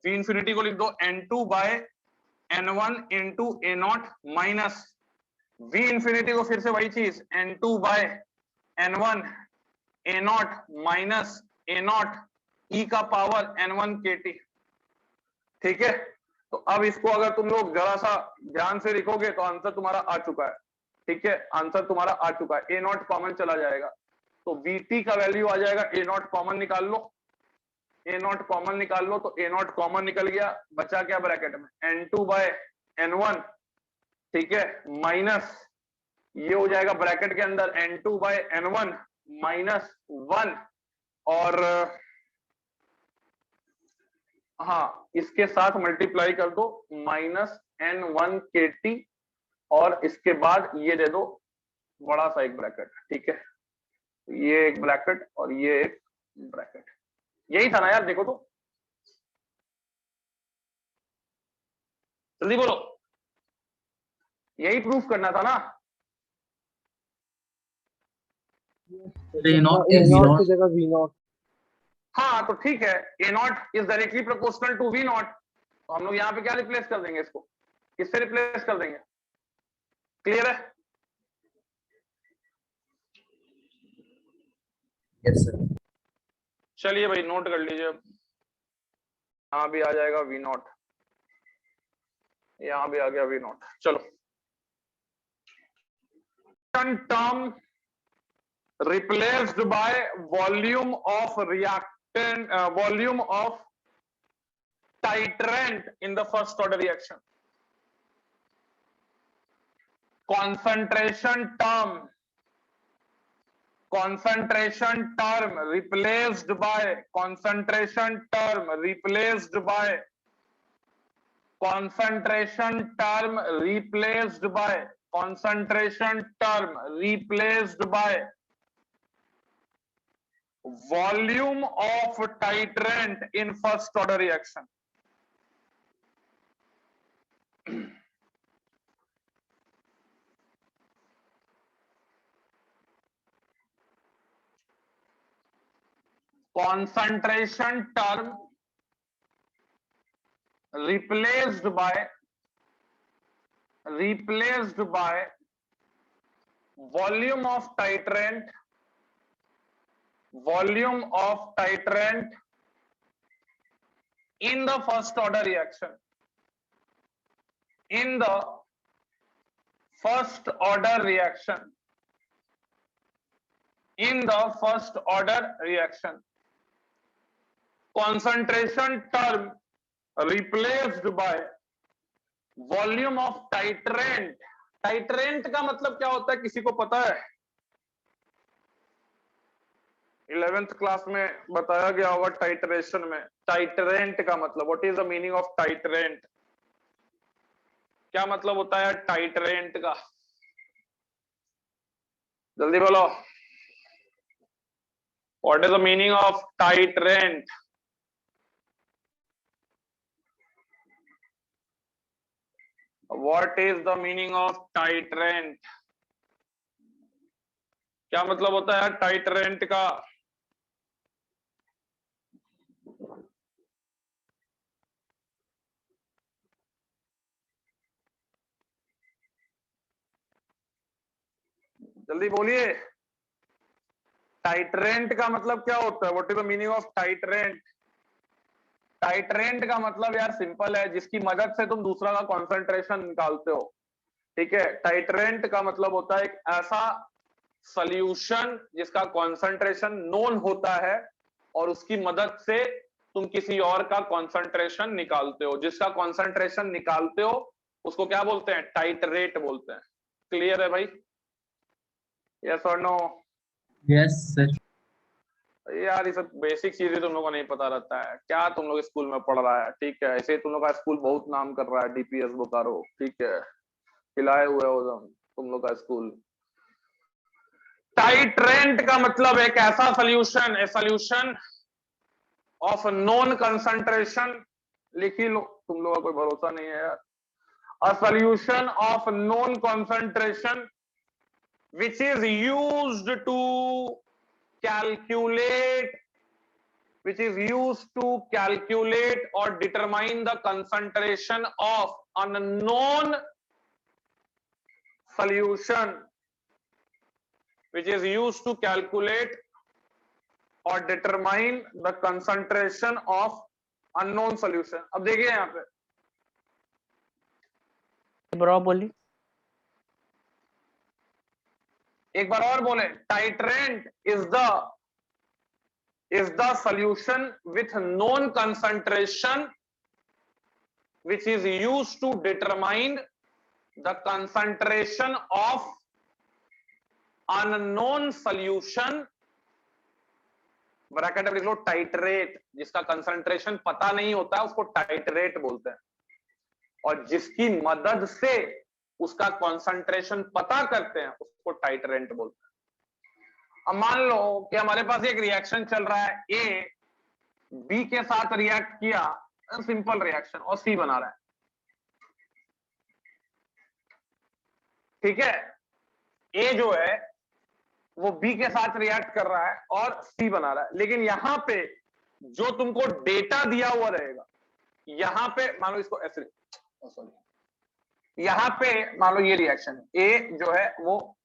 इंफिनिटी को लिख दो n2 by n1 into a naught minus v infinity को फिर से वही चीज n2 by n1 a naught minus a naught e का पावर n1 kt, ठीक है। तो अब इसको अगर तुम लोग जरा सा ध्यान से लिखोगे तो आंसर तुम्हारा आ चुका है, ठीक है, आंसर तुम्हारा आ चुका है, a नॉट कॉमन चला जाएगा, तो vt का वैल्यू आ जाएगा, a नॉट कॉमन निकाल लो, a नॉट कॉमन निकाल लो, तो a नॉट कॉमन निकल गया, बचा क्या ब्रैकेट में n2 बाय n1, ठीक है, माइनस ये हो जाएगा ब्रैकेट के अंदर n2 बाय n1 माइनस 1, और हाँ इसके साथ मल्टीप्लाई कर दो माइनस n1 kt, और इसके बाद ये दे दो बड़ा सा एक ब्रैकेट, ठीक है, ये एक ब्रैकेट और ये एक ब्रैकेट, यही था ना यार, देखो तो जल्दी बोलो, यही प्रूफ करना था ना। A naught A is V naught naught. की जगह V नॉट। हाँ तो ठीक है, A naught is directly proportional to V naught, तो हम लोग यहाँ पे क्या रिप्लेस कर देंगे, इसको किससे रिप्लेस कर देंगे, क्लियर है। Yes, sir. चलिए भाई नोट कर लीजिए, यहाँ भी आ जाएगा वी नॉट, यहाँ भी आ गया वी नॉट। चलो, term replaced by volume of reactant, volume of titrant in the first order reaction, concentration term replaced by concentration term replaced by concentration term replaced by concentration term replaced by volume of titrant in first order reaction. Concentration term replaced by volume of titrant in the first order reaction, in the first order reaction, in the first order reaction, concentration term replaced by volume of titrant. titrant का मतलब क्या होता है, किसी को पता है? 11th क्लास में बताया गया होगा टाइट्रेशन में। टाइट्रेंट का मतलब, what is the meaning of titrant, क्या मतलब होता है टाइट्रेंट का? जल्दी बोलो, what is the meaning of titrant? What is the meaning of titrant? क्या मतलब होता है टाइट्रेंट का? जल्दी बोलिए, टाइट्रेंट का मतलब क्या होता है? What is the meaning of titrant? Titrant का मतलब यार सिंपल है, जिसकी मदद से तुम दूसरा का कंसंट्रेशन निकालते हो। ठीक है, टाइट्रेंट का मतलब होता है एक ऐसा सॉल्यूशन जिसका कंसंट्रेशन नोन होता है और उसकी मदद से तुम किसी और का कंसंट्रेशन निकालते हो। जिसका कंसंट्रेशन निकालते हो उसको क्या बोलते हैं? टाइट्रेट बोलते हैं। क्लियर है भाई? यस और नो? Yes, sir. यार ये सब बेसिक चीजें तुम लोगों को नहीं पता रहता है क्या? तुम लोग स्कूल में पढ़ रहा है, ठीक है, ऐसे तुम लोग का स्कूल बहुत नाम कर रहा है, डीपीएस बोकारो, ठीक है, खिलाए हुए हो तुम लोग का स्कूल। टाइट्रेंट का मतलब एक ऐसा solution, a solution of non concentration, लिख ही लो, तुम लोगों का कोई भरोसा नहीं है यार। A solution of non concentration which is used to calculate or determine the concentration of unknown solution, which is used to calculate or determine the concentration of unknown solution। अब देखिए यहाँ पे ब्रो बोली। एक बार और बोले, titrant is the solution with known concentration which is used to determine the concentration of unknown solution। Bracket में लिख लो टाइट्रेट, जिसका कंसंट्रेशन पता नहीं होता है उसको टाइट्रेट बोलते हैं, और जिसकी मदद से उसका कंसंट्रेशन पता करते हैं उसको टाइट्रेंट बोलते हैं। अब मान लो कि हमारे पास एक रिएक्शन चल रहा है, ए बी के साथ रिएक्ट किया, सिंपल रिएक्शन, और सी बना रहा है। ठीक है, ए जो है वो बी के साथ रिएक्ट कर रहा है और सी बना रहा है, लेकिन यहां पे जो तुमको डेटा दिया हुआ रहेगा, यहां पे मान लो इसको ऐसे, सॉरी, यहां पे मान लो ये रिएक्शन ए जो है वो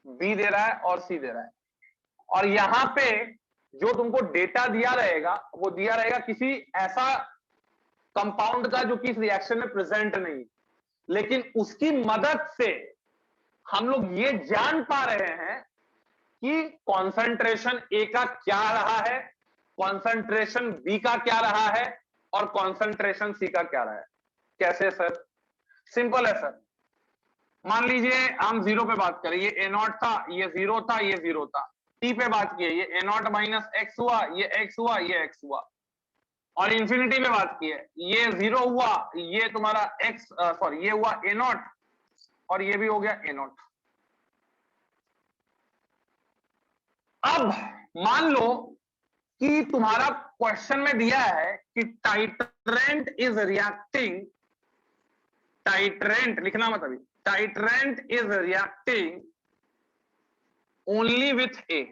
बी दे रहा है और सी दे रहा है, और यहां पे जो तुमको डेटा दिया रहेगा वो दिया रहेगा किसी ऐसा कंपाउंड का जो कि इस रिएक्शन में प्रेजेंट नहीं, लेकिन उसकी मदद से हम लोग ये जान पा रहे हैं कि कॉन्सेंट्रेशन ए का क्या रहा है, कॉन्सेंट्रेशन बी का क्या रहा है, और कॉन्सेंट्रेशन सी का क्या रहा है। कैसे सर? सिंपल है सर, मान लीजिए हम जीरो पे बात करें, ये ए नॉट था, ये जीरो था, ये जीरो था, टी पे बात की है, ये ए नॉट माइनस एक्स हुआ, ये एक्स हुआ, ये एक्स हुआ, और इंफिनिटी पे बात की है, ये जीरो हुआ, ये तुम्हारा एक्स सॉरी ये हुआ ए नॉट, और ये भी हो गया ए नॉट। अब मान लो कि तुम्हारा क्वेश्चन में दिया है कि टाइट्रेंट इज रिएक्टिंग, टाइट्रेंट लिखना मत अभी, titrant is reacting only with A.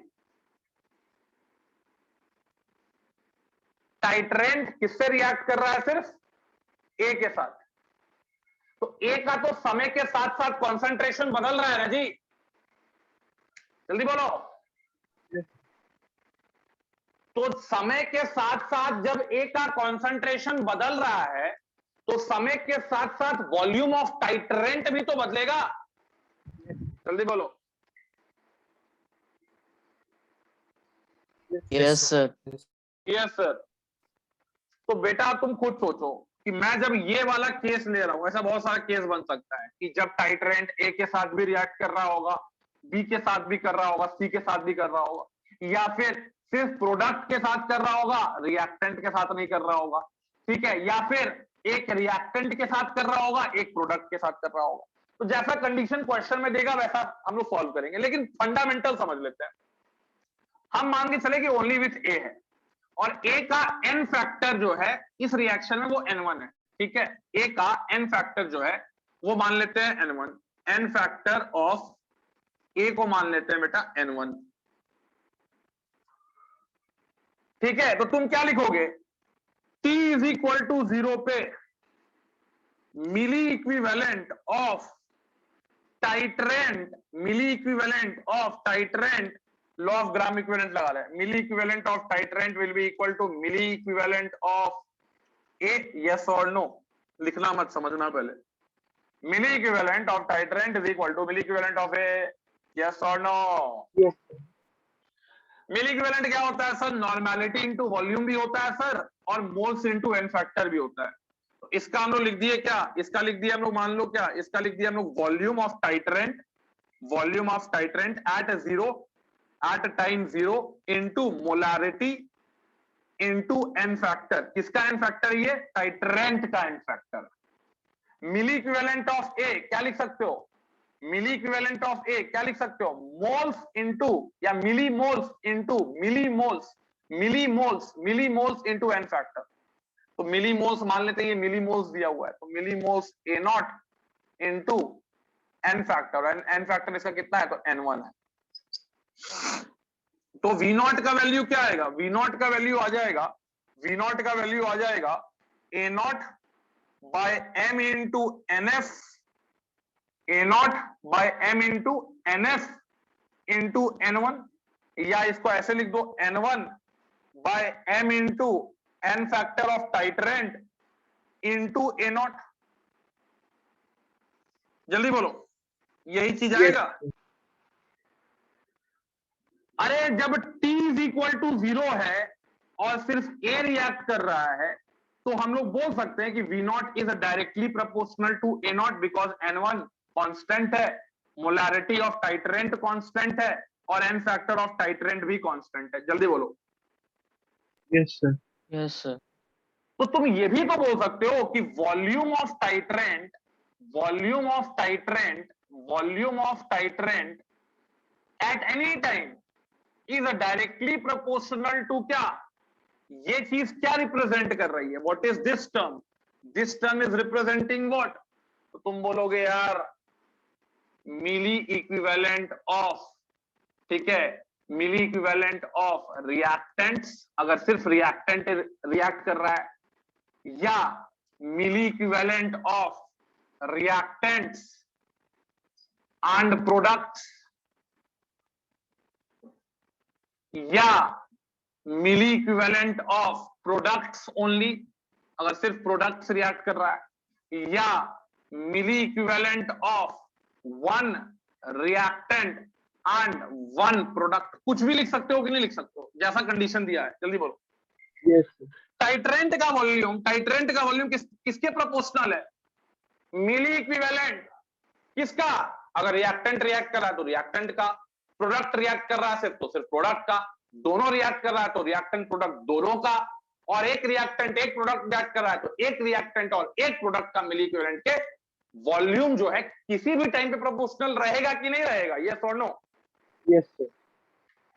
Titrant किससे रिएक्ट कर रहा है? सिर्फ ए के साथ। तो ए का तो समय के साथ साथ कॉन्सेंट्रेशन बदल रहा है ना जी, जल्दी बोलो। तो समय के साथ साथ जब ए का कॉन्सेंट्रेशन बदल रहा है तो समय के साथ साथ वॉल्यूम ऑफ टाइट्रेंट भी तो बदलेगा, जल्दी बोलो। Yes sir. Yes sir. तो बेटा तुम खुद सोचो कि मैं जब ये वाला केस ले रहा हूं, ऐसा बहुत सारा केस बन सकता है कि जब टाइट्रेंट ए के साथ भी रिएक्ट कर रहा होगा, बी के साथ भी कर रहा होगा, सी के साथ भी कर रहा होगा, या फिर सिर्फ प्रोडक्ट के साथ कर रहा होगा, रिएक्टेंट के साथ नहीं कर रहा होगा, ठीक है, या फिर एक रिएक्टेंट के साथ कर रहा होगा, एक प्रोडक्ट के साथ कर रहा होगा। तो जैसा कंडीशन क्वेश्चन में देगा वैसा हम लोग सॉल्व करेंगे, लेकिन फंडामेंटल समझ लेते हैं। हम मान के चले कि ओनली विथ ए है और ए का एन फैक्टर जो है इस रिएक्शन में वो n1 है, ठीक है। ए का एन फैक्टर जो है वो मान लेते हैं n1, एन फैक्टर ऑफ ए को मान लेते हैं बेटा n1, ठीक है। तो तुम क्या लिखोगे, t इज इक्वल टू 0 पे milli equivalent of titrant, milli equivalent of titrant, law of gram equivalent लगा रहा है, milli equivalent of titrant will be equal to milli equivalent of A, yes और नो, लिखना मत, समझना पहले। Milli equivalent of titrant is equal to milli equivalent of A, yes और no. Yes, sir. Milli equivalent क्या होता है सर, नॉर्मेलिटी इनटू वॉल्यूम भी होता है सर, और मोल्स इनटू एन फैक्टर भी होता है। तो इसका हम लोग लिख दिए क्या, इसका लिख दिया हम लोग, मान लो क्या, इसका लिख दिया हम लोग volume of titrant, volume of titrant at zero, at time zero, into molarity into n factor. किसका एन फैक्टर, ये टाइट्रेंट का n factor. Milli equivalent of A क्या लिख सकते हो, मिली इक्विवेलेंट ऑफ ए क्या लिख सकते हो, मोल्स इनटू या मिली मोल्स इनटू मिली मोल्स, मिली मोल्स, मिली मोल्स इनटू एन फैक्टर। तो मिली मोल्स मान लेते हैं, ये मिली मोल्स दिया हुआ है, तो milli moles A naught into n factor, n factor इसका कितना है, तो n1 है। तो V नॉट का वैल्यू क्या आएगा, V नॉट का वैल्यू आ जाएगा, V नॉट का वैल्यू आ जाएगा A naught by M into NF, A naught by M into NF into N1, या इसको ऐसे लिख दो N1 by M into N factor of titrant into A naught. जल्दी बोलो, यही चीज आएगा। अरे जब t इज इक्वल टू 0 है और सिर्फ a रिएक्ट कर रहा है तो हम लोग बोल सकते हैं कि v naught is directly proportional to a naught, because n1 constant है, मोलारिटी ऑफ टाइट्रेंट कांस्टेंट है और n फैक्टर ऑफ टाइट्रेंट भी कांस्टेंट है। जल्दी बोलो। Yes, sir. Yes, sir. तो तुम ये भी तो बोल सकते हो कि volume of titrant, volume of titrant, volume of titrant at any time is directly proportional to क्या, ये चीज क्या रिप्रेजेंट कर रही है, what is this term, this term is representing what. तो तुम बोलोगे यार मिली इक्विवेलेंट ऑफ, ठीक है, मिली इक्विवेलेंट ऑफ रिएक्टेंट्स, अगर सिर्फ रिएक्टेंट रिएक्ट कर रहा है, या milli equivalent of reactants and products, या milli equivalent of products only, अगर सिर्फ प्रोडक्ट्स रिएक्ट कर रहा है, या milli equivalent of one reactant and one product. कुछ भी लिख सकते हो कि नहीं लिख सकते हो, जैसा कंडीशन दिया है। जल्दी बोलो। Yes, sir. टाइट्रेंट का वॉल्यूम, टाइट्रेंट का वॉल्यूम किसके प्रोपोर्शनल है, मिली इक्विवेलेंट किसका, अगर रिएक्टेंट रिएक्ट कर रहा है तो रिएक्टेंट का, प्रोडक्ट रिएक्ट कर रहा है सिर्फ तो सिर्फ प्रोडक्ट का, दोनों रिएक्ट कर रहा है तो रिएक्टेंट प्रोडक्ट दोनों का, और एक रिएक्टेंट एक प्रोडक्ट रिएक्ट कर रहा है तो एक रिएक्टेंट और एक प्रोडक्ट का मिली इक्विवेलेंट के वॉल्यूम जो है किसी भी टाइम पे प्रोपोर्शनल रहेगा कि नहीं रहेगा, यस और नो। Yes, sir.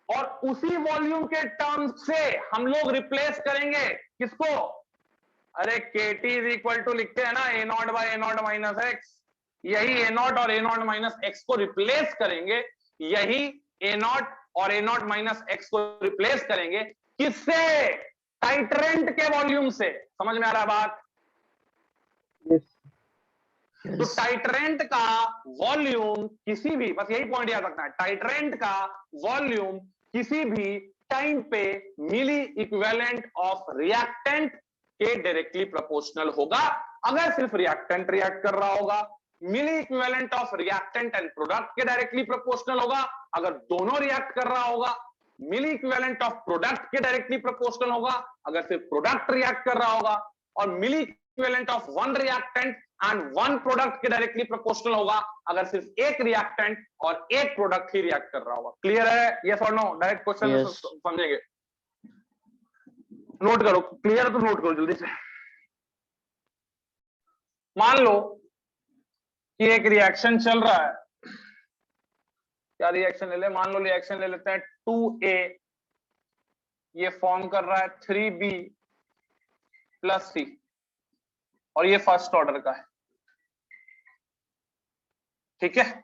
और उसी वॉल्यूम के टर्म से हम लोग रिप्लेस करेंगे किसको, अरे KT इज इक्वल टू लिखते हैं ना A naught by A naught minus X, यही A नॉट और A नॉट माइनस एक्स को रिप्लेस करेंगे, यही A नॉट और A नॉट माइनस एक्स को रिप्लेस करेंगे किससे, टाइट्रेंट के वॉल्यूम से। समझ में आ रहा है बात। Yes. तो टाइट्रेंट का वॉल्यूम किसी भी, बस यही पॉइंट याद रखना है, टाइट्रेंट का वॉल्यूम किसी भी टाइम पे मिली इक्विवेलेंट ऑफ रिएक्टेंट के डायरेक्टली प्रोपोर्शनल होगा, अगर सिर्फ रिएक्टेंट रिएक्ट कर रहा होगा। Milli equivalent of reactant and product के डायरेक्टली प्रोपोर्शनल होगा, अगर दोनों रिएक्ट कर रहा होगा। मिली इक्विवेलेंट ऑफ प्रोडक्ट के डायरेक्टली प्रोपोर्शनल होगा, अगर सिर्फ प्रोडक्ट रिएक्ट कर रहा होगा। और milli equivalent of one reactant and one product के डायरेक्टली प्रोपोर्शनल होगा, अगर सिर्फ एक रिएक्टेंट और एक प्रोडक्ट ही रिएक्ट कर रहा होगा। क्लियर है, यस और नो? Direct question Yes. समझेंगे, नोट करो। क्लियर है तो नोट करो जल्दी से। मान लो कि एक रिएक्शन चल रहा है, क्या रिएक्शन ले ले, मान लो रिएक्शन ले लेते हैं 2A, ये फॉर्म कर रहा है 3B + C, और ये फर्स्ट ऑर्डर का है, ठीक है।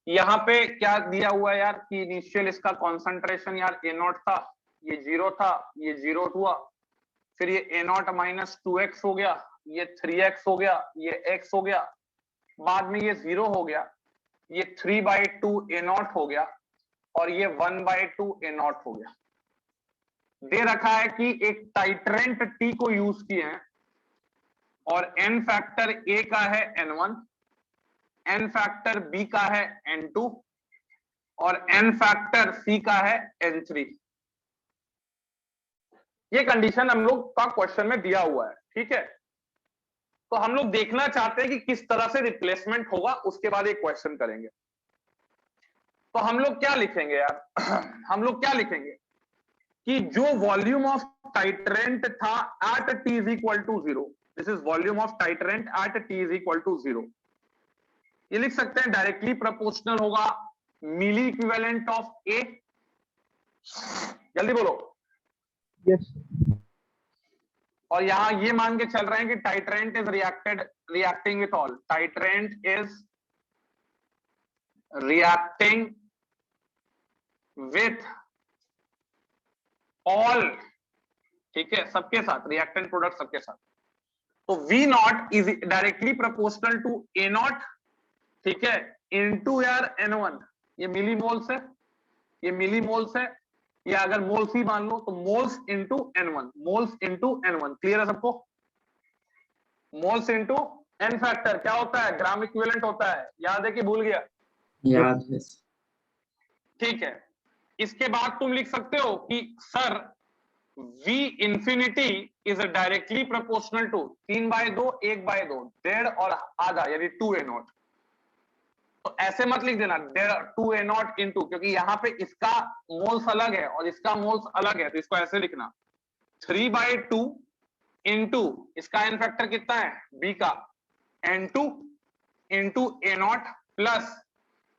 यहां पे क्या दिया हुआ है यार कि इनिशियल इसका कॉन्सेंट्रेशन यार A0 था, ये 0 था, ये 0 हुआ, फिर ये A0 - 2x हो गया, ये 3x हो गया, ये x हो गया, बाद में ये 0 हो गया, ये 3/2 A0 हो गया, और ये 1/2 A0 हो गया। दे रखा है कि एक टाइट्रेंट T को यूज किए हैं और n फैक्टर A का है N1, n फैक्टर B का है N2 और n फैक्टर C का है N3। ये कंडीशन हम लोग का क्वेश्चन में दिया हुआ है, ठीक है। तो हम लोग देखना चाहते हैं कि किस तरह से रिप्लेसमेंट होगा, उसके बाद एक क्वेश्चन करेंगे। तो हम लोग क्या लिखेंगे यार हम लोग क्या लिखेंगे कि जो वॉल्यूम ऑफ टाइट्रेंट था at T = 0, this is volume of titrant at T = 0, ये लिख सकते हैं डायरेक्टली प्रोपोर्शनल होगा मिली इक्विवेलेंट ऑफ A। जल्दी बोलो। Yes, sir. और यहां ये मान के चल रहे हैं कि titrant is reacting with all, titrant is reacting with all, ठीक है, सबके साथ, रिएक्टेंट प्रोडक्ट सबके साथ। तो V0 is directly proportional to A0, ठीक है, इनटू यार N1, ये मिली मोल्स है, ये मिली मोल्स है, या अगर मोल्स ही मान लो तो moles into N1, moles into N1। Clear है सबको? मोल्स इनटू N फैक्टर क्या होता है, ग्राम इक्विवेलेंट होता है, याद है कि भूल गया? याद है। ठीक है। इसके बाद तुम लिख सकते हो कि sir V infinity is directly proportional to 3/2, 1/2, 1.5 और आधा यानी 2A0। तो ऐसे मत लिख देना 2A0 इंटू, क्योंकि यहां पे इसका मोल्स अलग है और इसका मोल्स अलग है, तो इसको ऐसे लिखना 3/2 इंटू इसका एन फैक्टर कितना है B का N2 इंटू A0 प्लस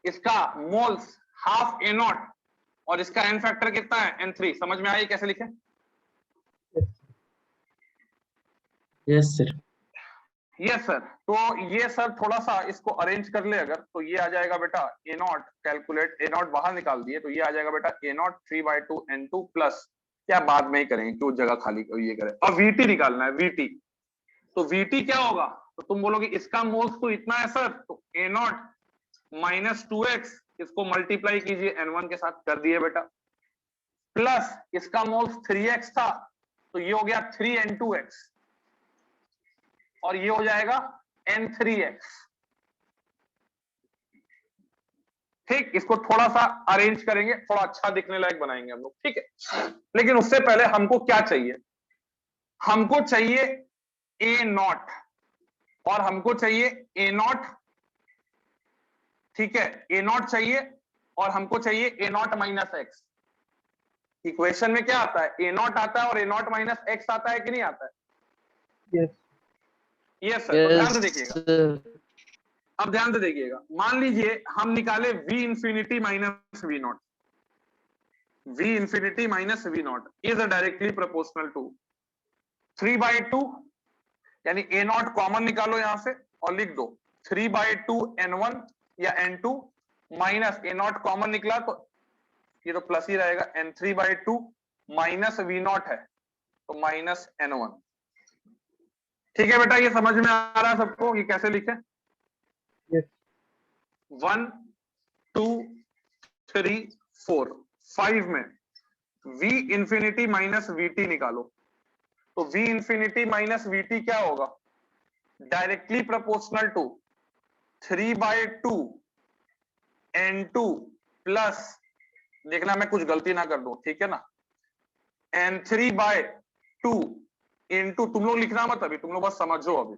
इसका मोल्स हाफ A0 और इसका एन फैक्टर कितना है N3। समझ में आई कैसे लिखे? Yes sir. Yes sir. तो ये सर थोड़ा सा इसको अरेंज कर ले अगर, तो ये आ जाएगा बेटा A0, कैलकुलेट A0 बाहर निकाल दिए, तो ये आ जाएगा बेटा A0 3/2 N2 प्लस, क्या बाद में ही करेंगे क्यों जगह खाली ये करें, और VT निकालना है, VT। तो VT क्या होगा, तो तुम बोलोगे इसका मोल्स तो इतना है सर, तो A0 - 2x, इसको मल्टीप्लाई कीजिए N1 के साथ, कर दिए बेटा, प्लस इसका मोल्स 3x था, तो ये हो गया 3N2x, और ये हो जाएगा N3x। ठीक, इसको थोड़ा सा अरेंज करेंगे, थोड़ा अच्छा दिखने लायक बनाएंगे हम लोग, ठीक है। लेकिन उससे पहले हमको क्या चाहिए, हमको चाहिए A0 और हमको चाहिए A0, ठीक है, A0 चाहिए और हमको चाहिए A0 - x। इक्वेशन में क्या आता है, A0 आता है और A0 - x आता है कि नहीं आता है? yes, yes sir. तो ध्यान से Yes, देखिएगा, sir. अब ध्यान से देखिएगा, मान लीजिए हम निकाले V infinity - V0, V infinity - V0 is directly proportional to 3/2, यानी A0 कॉमन निकालो यहां से और लिख दो 3/2 N1 या N2 माइनस A0 कॉमन निकला तो ये तो प्लस ही रहेगा, N3/2 माइनस V0 है तो माइनस N1। ठीक है बेटा, ये समझ में आ रहा है सबको ये कैसे लिखे? yes, 1 2 3 4 5 में V इंफिनिटी - VT निकालो, तो V इंफिनिटी - VT क्या होगा, directly proportional to 3/2 N2 plus, देखना मैं कुछ गलती ना कर दूं, ठीक है ना, N3/2 इंटू, तुम लोग लिखना मत अभी, तुम लोग बस समझो अभी।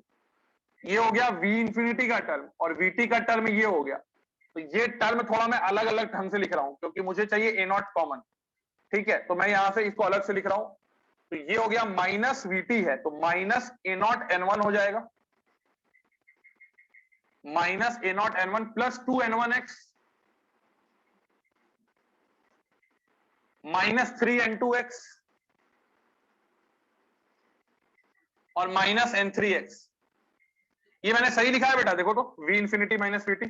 ये हो गया V इंफिनिटी का टर्म और VT का टर्म ये हो गया, तो ये टर्म थोड़ा मैं अलग अलग ढंग से लिख रहा हूं क्योंकि मुझे चाहिए A0 कॉमन, ठीक है, तो मैं यहां से इसको अलग से लिख रहा हूं। तो ये हो गया माइनस VT है तो माइनस A0 N1 हो जाएगा, minus A not an one plus 2n1x minus 3n2x और माइनस n3x। ये मैंने सही लिखा है बेटा, देखो तो v इंफिनिटी माइनस वीटी,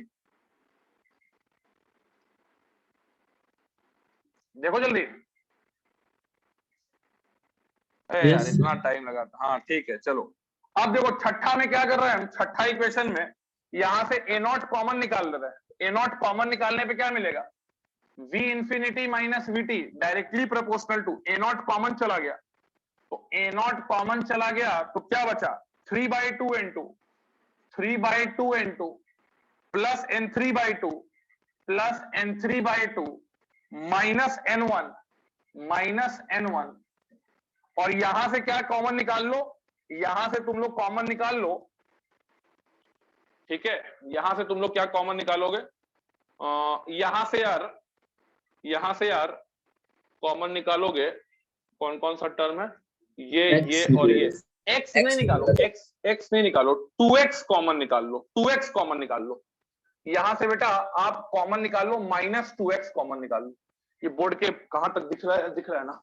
देखो जल्दी। अरे यार Yes, sir. इतना टाइम लगा था। हाँ ठीक है चलो। अब देखो छठा में क्या कर रहे हैं हम, छठा इक्वेशन में यहां से ए नॉट कॉमन निकाल रहे हैं। ए नॉट कॉमन निकालने पे क्या मिलेगा, v infinity minus V T directly proportional to A naught common चला गया, तो ए नॉट कॉमन चला गया तो क्या बचा 3/2 plus n3/2 plus n3/2 minus n1 और यहां से क्या कॉमन निकाल लो, यहां से तुम लोग कॉमन निकाल लो, ठीक है। यहां से तुम लोग क्या कॉमन निकालोगे, यहां से यार कॉमन निकालोगे कौन कौन सा टर्म है, ये और ये x नहीं निकालो, x नहीं निकालो, 2x कॉमन निकाल लो, 2x कॉमन निकाल लो। यहां से बेटा आप कॉमन निकाल लो, माइनस 2x कॉमन निकाल लो। ये बोर्ड के कहां तक दिख रहा है ना,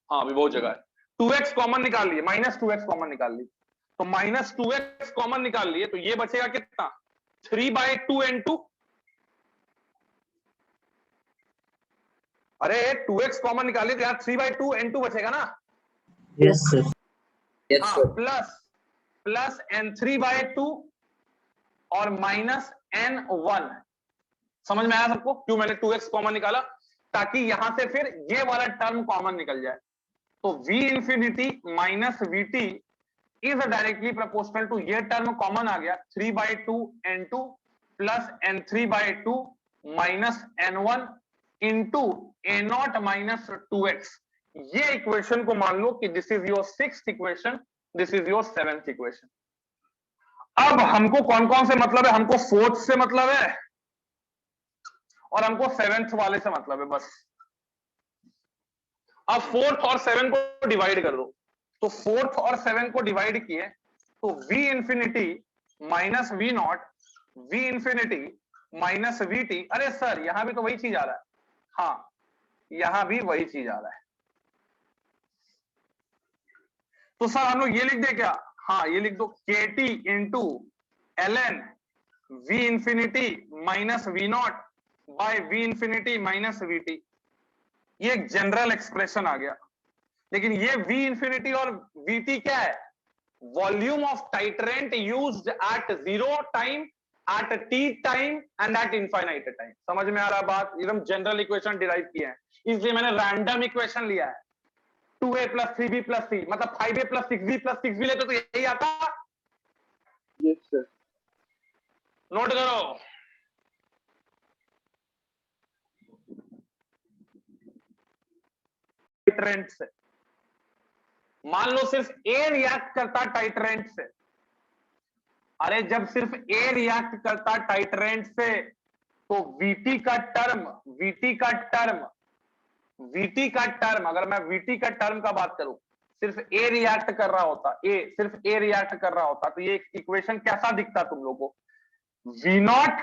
हाँ अभी बहुत जगह है। 2x कॉमन निकाल लिए, माइनस 2x कॉमन निकाल ली, तो माइनस 2x कॉमन निकाल लिए तो ये बचेगा कितना 3/2n2। अरे 2x कॉमन निकालिए तो यार 3/2n2 बचेगा ना। Yes, sir. Yes, हाँ sir. प्लस n3/2 और माइनस n1। समझ में आया सबको क्यों मैंने 2x कॉमन निकाला, ताकि यहां से फिर ये वाला टर्म कॉमन निकल जाए। तो v infinity minus V T is directly proportional to, ये टर्म कॉमन आ गया 3/2n2 plus n3/2 minus n1 into A naught minus 2x। ये इक्वेशन को मान लो कि this is your 6th equation, this is your 7th equation. अब हमको कौन कौन से मतलब है, हमको 4th से मतलब है और हमको 7th वाले से मतलब है बस। अब 4th और 7th को डिवाइड कर दो, तो 4th और 7th को डिवाइड किए तो v infinity minus V naught, v infinity minus V T. अरे सर यहां भी तो वही चीज आ रहा है, हाँ यहां भी वही चीज आ रहा है। तो सर हम लोग ये लिख दे क्या, हाँ ये लिख दो KT into ln v infinity minus V naught by v infinity minus V T. ये एक जनरल एक्सप्रेशन आ गया, लेकिन ये v इंफिनिटी और vt क्या है, volume of titrant used at 0 time, at t time and at infinite time. समझ में आ रहा बात, एकदम जनरल इक्वेशन डिराइव किया है, इसलिए मैंने रैंडम इक्वेशन लिया है। 2a plus 3b plus c मतलब 5a plus 6b plus 6b लेते तो यही आता। Yes, sir. नोट करो, टाइटरेंट से मान लो सिर्फ ए रिएक्ट करता टाइटरेंट से। अरे जब सिर्फ ए रिएक्ट करता टाइटरेंट से तो वीटी का टर्म अगर मैं वीटी का टर्म का बात करूं, सिर्फ ए रिएक्ट कर रहा होता, सिर्फ ए रिएक्ट कर रहा होता तो ये इक्वेशन कैसा दिखता तुम लोगों को, वी नॉट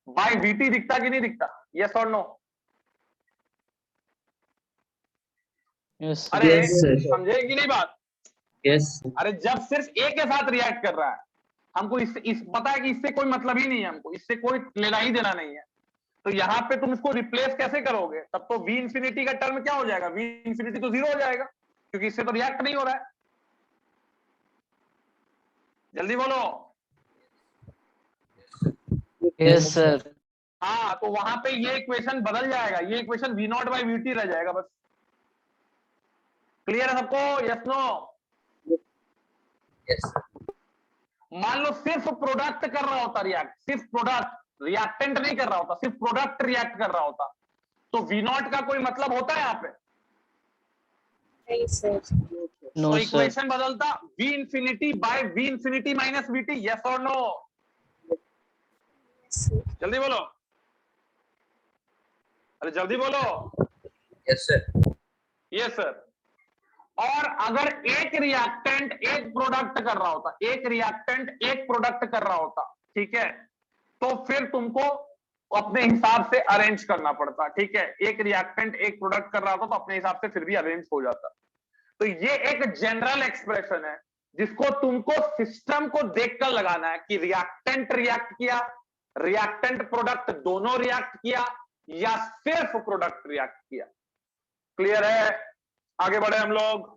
बाय वीटी दिखता कि नहीं दिखता, यस और नो। Yes. अरे Yes, sir. समझे कि नहीं बात। Yes, sir. अरे जब सिर्फ ए के साथ रिएक्ट कर रहा है, हमको इस पता है कि इससे कोई मतलब ही नहीं है, हमको इससे कोई लेना ही देना नहीं है, तो यहां पे तुम इसको रिप्लेस कैसे करोगे, तब तो v इंफिनिटी का टर्म क्या हो जाएगा, v इंफिनिटी तो 0 हो जाएगा क्योंकि इससे तो रिएक्ट नहीं हो रहा है। जल्दी बोलो। Yes, sir. हाँ तो वहां पे ये इक्वेशन बदल जाएगा, ये equation v not by VT रह जाएगा बस। क्लियर है सबको, यस नो। Yes, sir. मान लो सिर्फ प्रोडक्ट कर रहा होता रिएक्ट, सिर्फ प्रोडक्ट, रिएक्टेंट नहीं कर रहा होता, सिर्फ प्रोडक्ट रिएक्ट कर रहा होता, तो वी नॉट का कोई मतलब होता है यहाँ पे, नहीं सर। No, तो sir. इक्वेशन बदलता v infinity by v infinity minus V T, yes और नो। जल्दी बोलो, अरे जल्दी बोलो। Yes, sir. Yes sir. और अगर एक रिएक्टेंट एक प्रोडक्ट कर रहा होता, एक रिएक्टेंट एक प्रोडक्ट कर रहा होता, ठीक है, तो फिर तुमको अपने हिसाब से अरेंज करना पड़ता, ठीक है। एक रिएक्टेंट एक प्रोडक्ट कर रहा था तो अपने हिसाब से फिर भी अरेंज हो जाता। तो ये एक जनरल एक्सप्रेशन है जिसको तुमको सिस्टम को देखकर लगाना है कि रिएक्टेंट रिएक्ट किया, रिएक्टेंट प्रोडक्ट दोनों रिएक्ट किया, या सिर्फ प्रोडक्ट रिएक्ट किया। क्लियर है? आगे बढ़े हम लोग।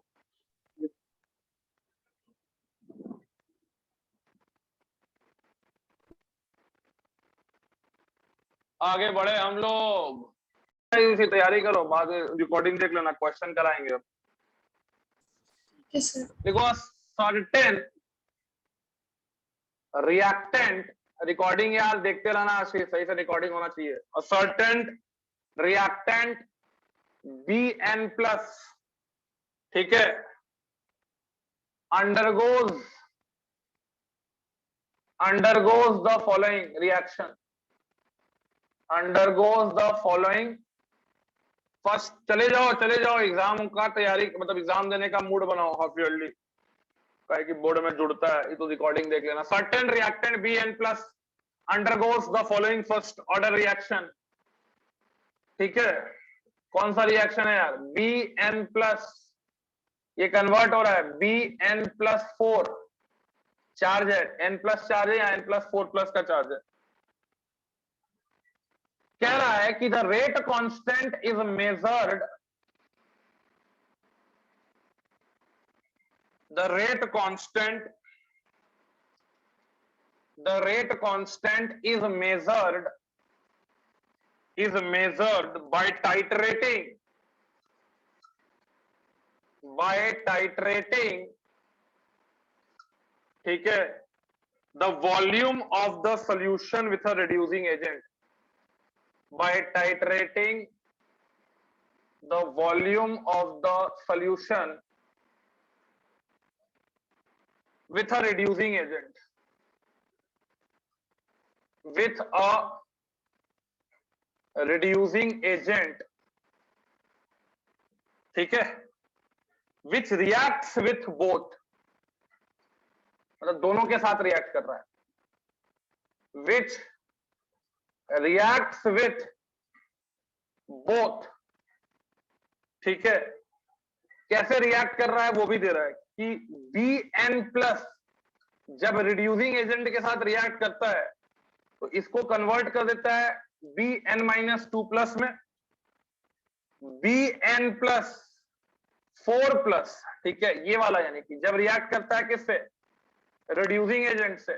आगे बढ़े हम लोग, इसी तैयारी करो, बाद रिकॉर्डिंग देख लेना, क्वेश्चन कराएंगे। Yes, sir. देखो, सर्टेन रिएक्टेंट, रिकॉर्डिंग यार देखते रहना, सही से रिकॉर्डिंग होना चाहिए। सर्टेन रिएक्टेंट Bn प्लस, ठीक है, undergoes the following reaction, undergoes the following। First चले जाओ एग्जाम का तैयारी, मतलब एग्जाम देने का मूड बनाओ हाफ ईयरली, काहे कि बोर्ड में जुड़ता है, ये तो रिकॉर्डिंग देख लेना। Certain reactant Bn plus undergoes the following first order reaction, ठीक है। कौन सा रिएक्शन है यार? Bn प्लस, ये कन्वर्ट हो रहा है Bn प्लस 4 चार्ज है, n प्लस चार्ज है या n प्लस 4 प्लस का चार्ज है। कह रहा है कि the rate constant is measured, the rate constant is measured by titrating ठीक है, the volume of the solution with a reducing agent, by titrating the volume of the solution with a reducing agent, with a reducing agent, ठीक है, which reacts with both, मतलब दोनों के साथ रिएक्ट कर रहा है, which reacts with both, ठीक है। कैसे रिएक्ट कर रहा है वो भी दे रहा है कि Bn प्लस जब रिड्यूसिंग एजेंट के साथ रिएक्ट करता है तो इसको कन्वर्ट कर देता है Bn माइनस 2 प्लस में, Bn प्लस 4 प्लस, ठीक है, ये वाला, यानी कि जब रिएक्ट करता है किससे? रिड्यूसिंग एजेंट से,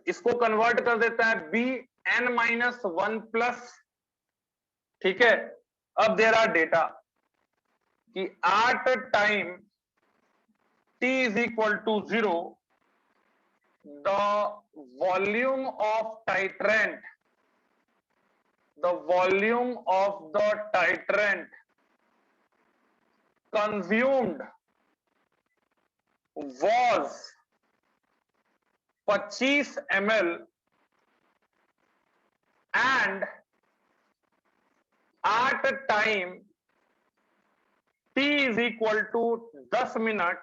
इसको कन्वर्ट कर देता है Bn माइनस 1 प्लस, ठीक है। अब दे रहा डेटा कि at time t is equal to 0, the volume of titrant consumed was 25 ml, and at time t is equal to 10 minute,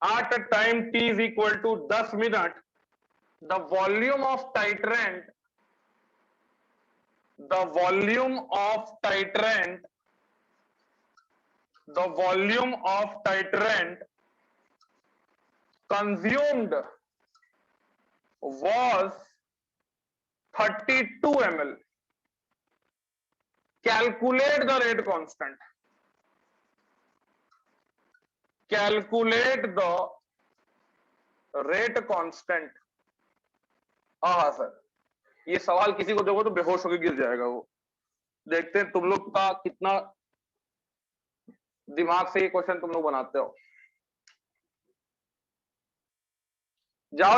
at a time t is equal to 10 minute, the volume of titrant consumed was 32 ml. Calculate the rate constant. Calculate the rate constant. हाँ सर, ये सवाल किसी को देखो तो बेहोश होकर गिर जाएगा वो। देखते हैं तुम लोग का कितना दिमाग से ये क्वेश्चन तुम लोग बनाते हो। जाओ